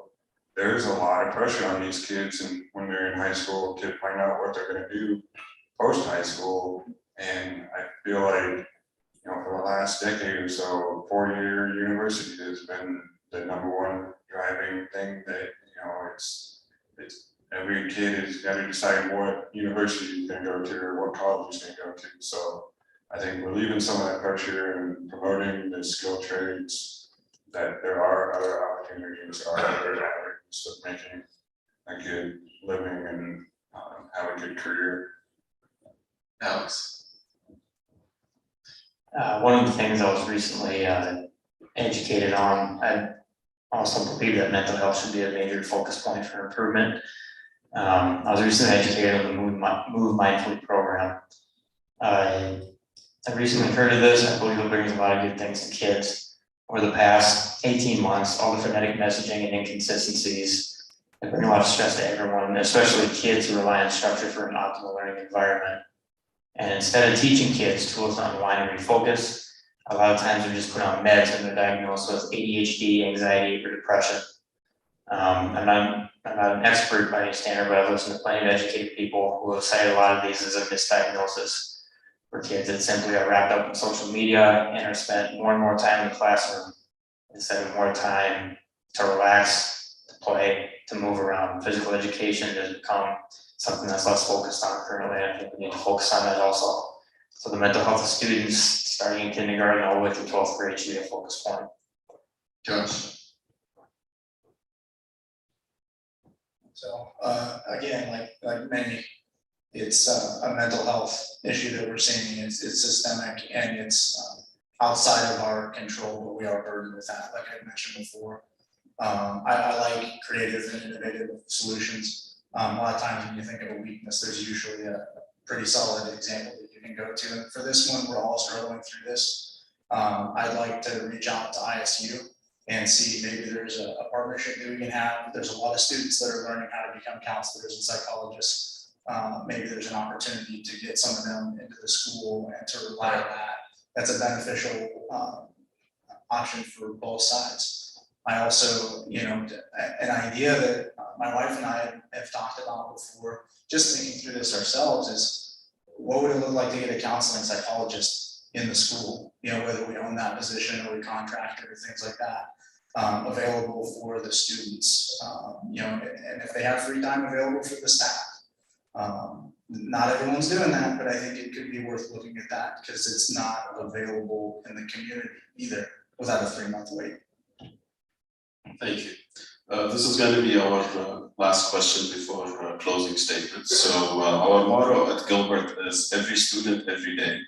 there's a lot of pressure on these kids, and when they're in high school, to find out what they're going to do post high school. And I feel like, for the last decade or so, 4-year university has been the #1 driving thing that, it's every kid has got to decide what university he's going to go to or what college he's going to go to. So I think relieving some of that pressure and promoting the skilled trades, that there are other opportunities, there are other avenues of making a good living and have a good career. Alex? One of the things I was recently educated on, I also believe that mental health should be a major focus point for improvement. I was recently educated on the Move Mindfully program. I recently heard of this. I believe it brings a lot of good things to kids. Over the past 18 months, all the phonetic messaging and inconsistencies have bring a lot of stress to everyone, especially kids who rely on structure for an optimal learning environment. And instead of teaching kids tools to unwind and refocus, a lot of times they're just put on meds when they're diagnosed with ADHD, anxiety, or depression. I'm not an expert by any standard, but I've listened to plenty of educated people who have cited a lot of these as a misdiagnosis for kids that simply are wrapped up in social media and are spent more and more time in the classroom instead of more time to relax, to play, to move around. Physical education has become something that's less focused on currently. I think we need to focus on that also. So the mental health of students, starting in kindergarten all the way through 12th grade, should be a focus point. Josh? So again, like many, it's a mental health issue that we're seeing. It's systemic, and it's outside of our control, but we are burdened with that, like I mentioned before. I like creative and innovative solutions. A lot of times when you think of a weakness, there's usually a pretty solid example that you can go to. And for this one, we're all struggling through this. I'd like to reach out to ISU and see maybe there's a partnership that we can have. There's a lot of students that are learning how to become counselors and psychologists. Maybe there's an opportunity to get some of them into the school and to rely on that. That's a beneficial option for both sides. I also, an idea that my wife and I have talked about before, just thinking through this ourselves, is what would it look like to get a counseling psychologist in the school? Whether we own that position or we contract it or things like that, available for the students, and if they have free time available for the staff. Not everyone's doing that, but I think it could be worth looking at that because it's not available in the community either without a 3-month wait. Thank you. This is going to be our last question before closing statements. So our motto at Gilbert is every student, every day.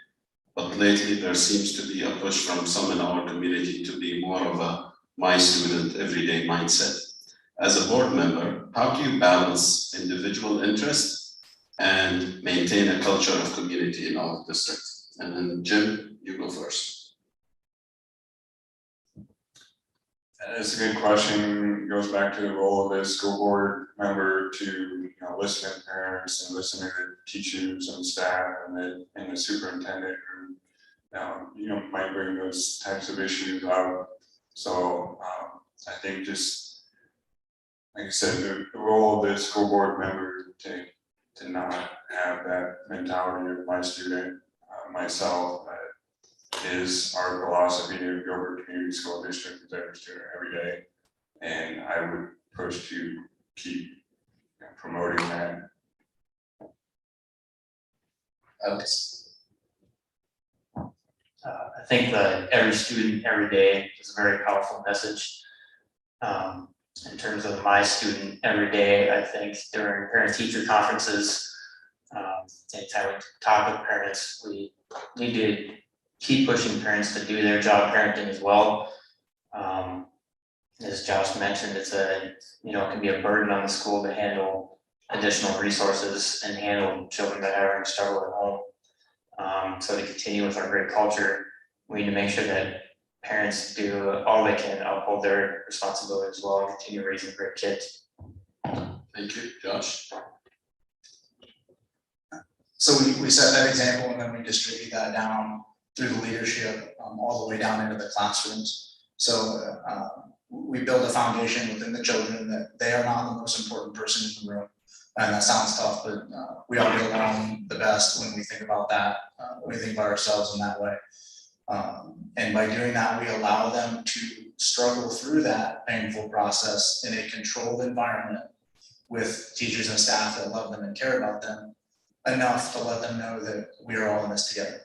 But lately there seems to be a push from some in our community to be more of a my student, everyday mindset. As a board member, how do you balance individual interest and maintain a culture of community in our district? And then Jim, you go first. It's a good question. It goes back to the role of the school board member to listen to parents and listen to the teachers and staff and the superintendent who might bring those types of issues up. So I think just like I said, the role of the school board member to not have that mentality of my student, myself, is our philosophy of Gilbert Community School District is every student every day. And I would push to keep promoting that. Alex? I think that every student, every day is a very powerful message. In terms of my student every day, I think during parent-teacher conferences, anytime we talk with parents, we need to keep pushing parents to do their job parenting as well. As Josh mentioned, it can be a burden on the school to handle additional resources and handle children that are having struggle at home. So to continue with our great culture, we need to make sure that parents do all they can to uphold their responsibility as well and continue raising great kids. Thank you, Josh. So we set that example and then we distribute that down through the leadership all the way down into the classrooms. So we build a foundation within the children that they are not the most important person in the room. And that sounds tough, but we all get along the best when we think about that, when we think about ourselves in that way. And by doing that, we allow them to struggle through that painful process in a controlled environment with teachers and staff that love them and care about them enough to let them know that we are all in this together.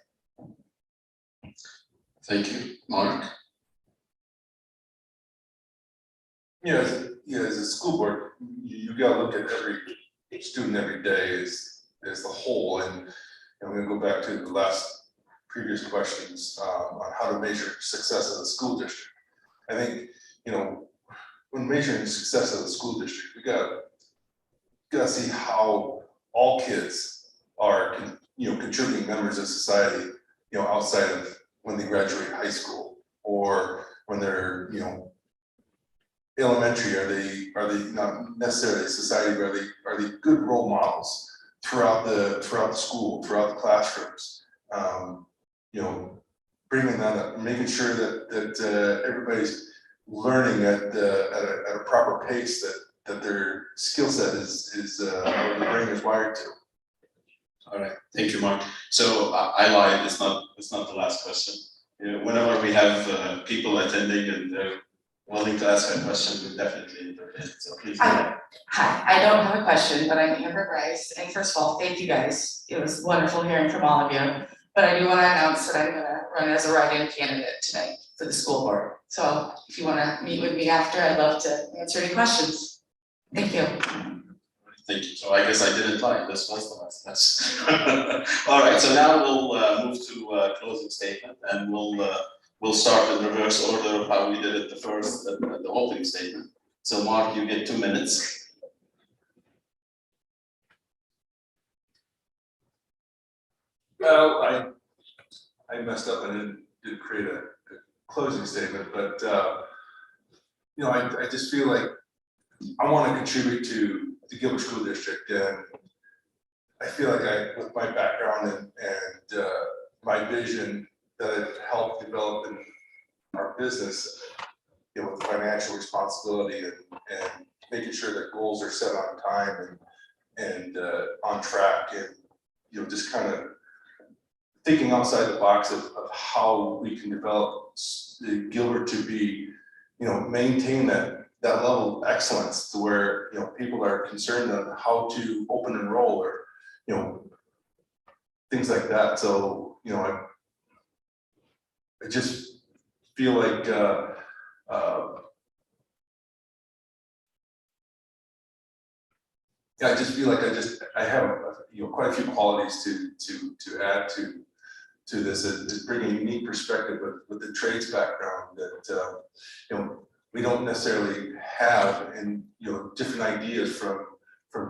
Thank you. Mark? As a school board, you gotta look at every student every day as the whole, and we're gonna go back to the previous questions on how to measure success of the school district. I think, when measuring success of the school district, we gotta see how all kids are, contributing members of society, outside of when they graduate high school or when they're, elementary. Are they not necessarily society, but are they good role models throughout the school, throughout the classrooms? Bringing that up, making sure that everybody's learning at a proper pace, that their skill set is how the brain is wired to. All right, thank you, Mark. So I lied, it's not the last question. Whenever we have people attending and they're willing to ask a question, we definitely intervene, so please go ahead. Hi, I don't have a question, but I'm Amber Bryce, and first of all, thank you guys. It was wonderful hearing from all of you. But I do want to announce that I'm gonna run as a write-in candidate tonight for the school board. So if you want to meet with me after, I'd love to answer any questions. Thank you. Thank you. So I guess I didn't lie. This was the last question. All right. So now we'll move to closing statement, and we'll start in reverse order of how we did it the first and the opening statement. So Mark, you get 2 minutes. Well, I messed up. I didn't create a closing statement, but you know, I just feel like I want to contribute to the Gilbert School District, and I feel like with my background and my vision that I've helped develop in our business, you know, with financial responsibility and making sure that goals are set on time and on track, and, you know, just kind of thinking outside the box of how we can develop the Gilbert to be, you know, maintain that level of excellence to where, you know, people are concerned on how to open enroll or, you know, things like that. So, you know, I just feel like yeah, I just feel like I have, you know, quite a few qualities to add to this. It's bringing a unique perspective with the trades background that you know, we don't necessarily have, and, you know, different ideas from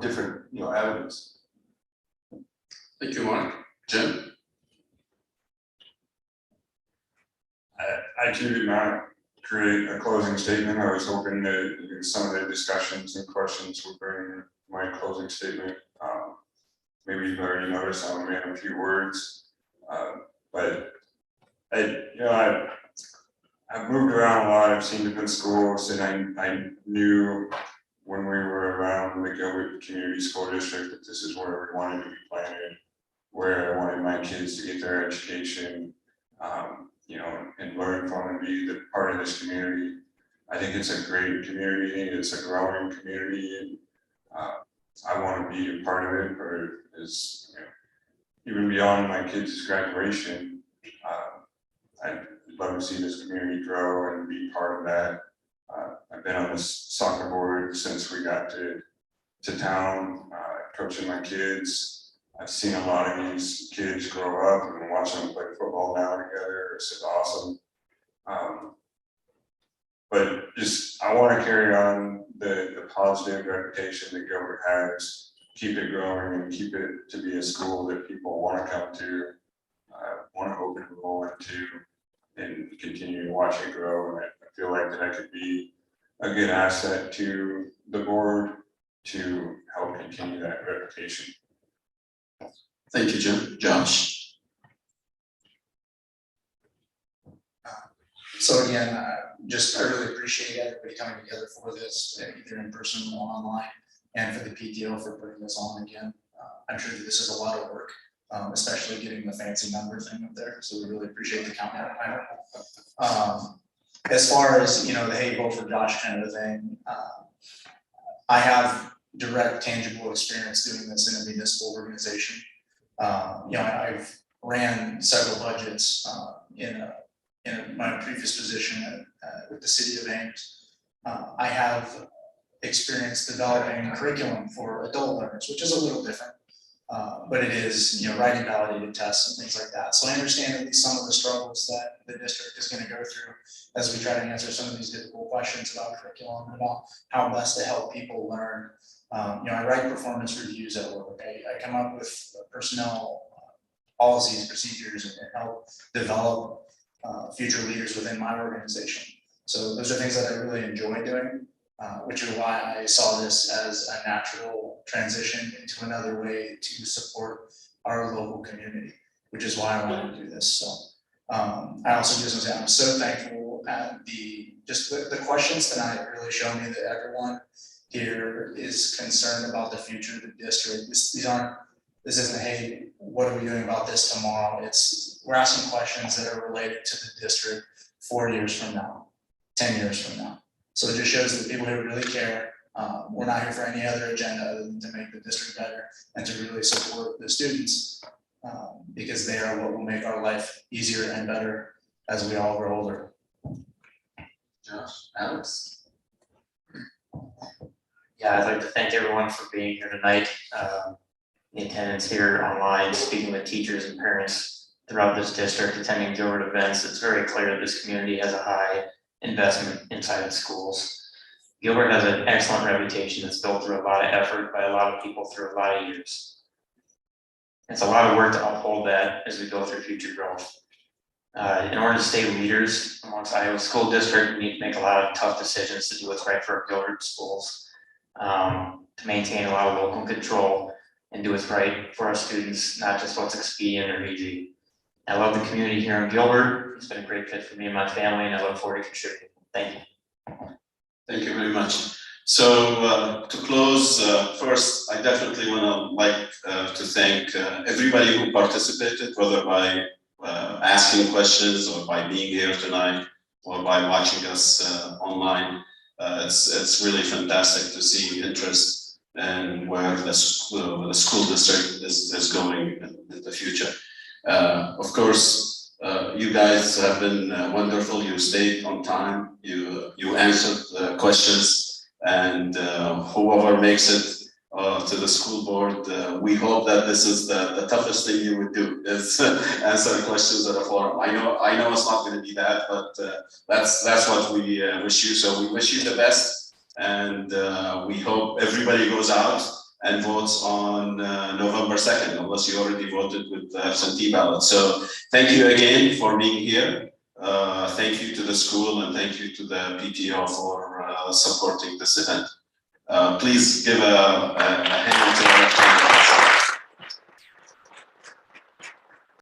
different, you know, avenues. Thank you, Mark. Jim? I too did not create a closing statement. I was hoping that some of the discussions and questions would bring my closing statement. Maybe you've already noticed I only made a few words, but I've moved around a lot. I've seen different schools, and I knew when we were around the Gilbert Community School District that this is where we wanted to be planted, where I wanted my kids to get their education, you know, and learn from and be the part of this community. I think it's a great community. It's a growing community, and I want to be a part of it, or is, you know, even beyond my kids' graduation. I'd love to see this community grow and be part of that. I've been on this soccer board since we got to town, coaching my kids. I've seen a lot of these kids grow up and watching them play football now together. It's just awesome. But just, I want to carry on the positive reputation that Gilbert has, keep it growing and keep it to be a school that people want to come to, want to open enroll into, and continue to watch it grow. And I feel like that I could be a good asset to the board to help continue that reputation. Thank you, Jim. Josh? So again, I really appreciate everybody coming together for this, either in person or online, and for the PTO for putting this on again. I'm sure that this is a lot of work, especially getting the fancy number thing up there. So we really appreciate the countdown. As far as, you know, the hey, vote for Josh kind of a thing, I have direct, tangible experience doing this in a municipal organization. You know, I've ran several budgets in my previous position with the city of Ames. I have experience developing curriculum for adult learners, which is a little different, but it is, you know, writing validated tests and things like that. So I understand at least some of the struggles that the district is going to go through as we try to answer some of these difficult questions about curriculum and about how best to help people learn. You know, I write performance reviews at work. I come up with personnel policies, procedures, and help develop future leaders within my organization. So those are things that I really enjoy doing, which is why I saw this as a natural transition into another way to support our local community, which is why I wanted to do this. So I also just want to say I'm so thankful at the questions tonight really show me that everyone here is concerned about the future of the district. This isn't, hey, what are we doing about this tomorrow? We're asking questions that are related to the district 4 years from now, 10 years from now. So it just shows that people here really care. We're not here for any other agenda other than to make the district better and to really support the students, because they are what will make our life easier and better as we all grow older. Josh? Alex? Yeah, I'd like to thank everyone for being here tonight. The attendance here online, speaking with teachers and parents throughout this district, attending Gilbert events. It's very clear that this community has a high investment inside its schools. Gilbert has an excellent reputation that's built through a lot of effort by a lot of people through a lot of years. It's a lot of work to uphold that as we go through future growth. In order to stay leaders amongst Iowa School District, we need to make a lot of tough decisions to do what's right for our Gilbert schools. To maintain a lot of local control and do what's right for our students, not just what's expedient or easy. I love the community here in Gilbert. It's been a great fit for me and my family, and I look forward to contributing. Thank you. Thank you very much. So to close, first, I definitely like to thank everybody who participated, whether by asking questions or by being here tonight or by watching us online. It's really fantastic to see interest and where the school district is going in the future. Of course, you guys have been wonderful. You stayed on time. You answered the questions, and whoever makes it to the school board, we hope that this is the toughest thing you would do is answer questions at a forum. I know it's not going to be that, but that's what we wish you. So we wish you the best, and we hope everybody goes out and votes on November 2nd, unless you already voted with the absentee ballot. So thank you again for being here. Thank you to the school, and thank you to the PTO for supporting this event. Please give a hand to our candidates.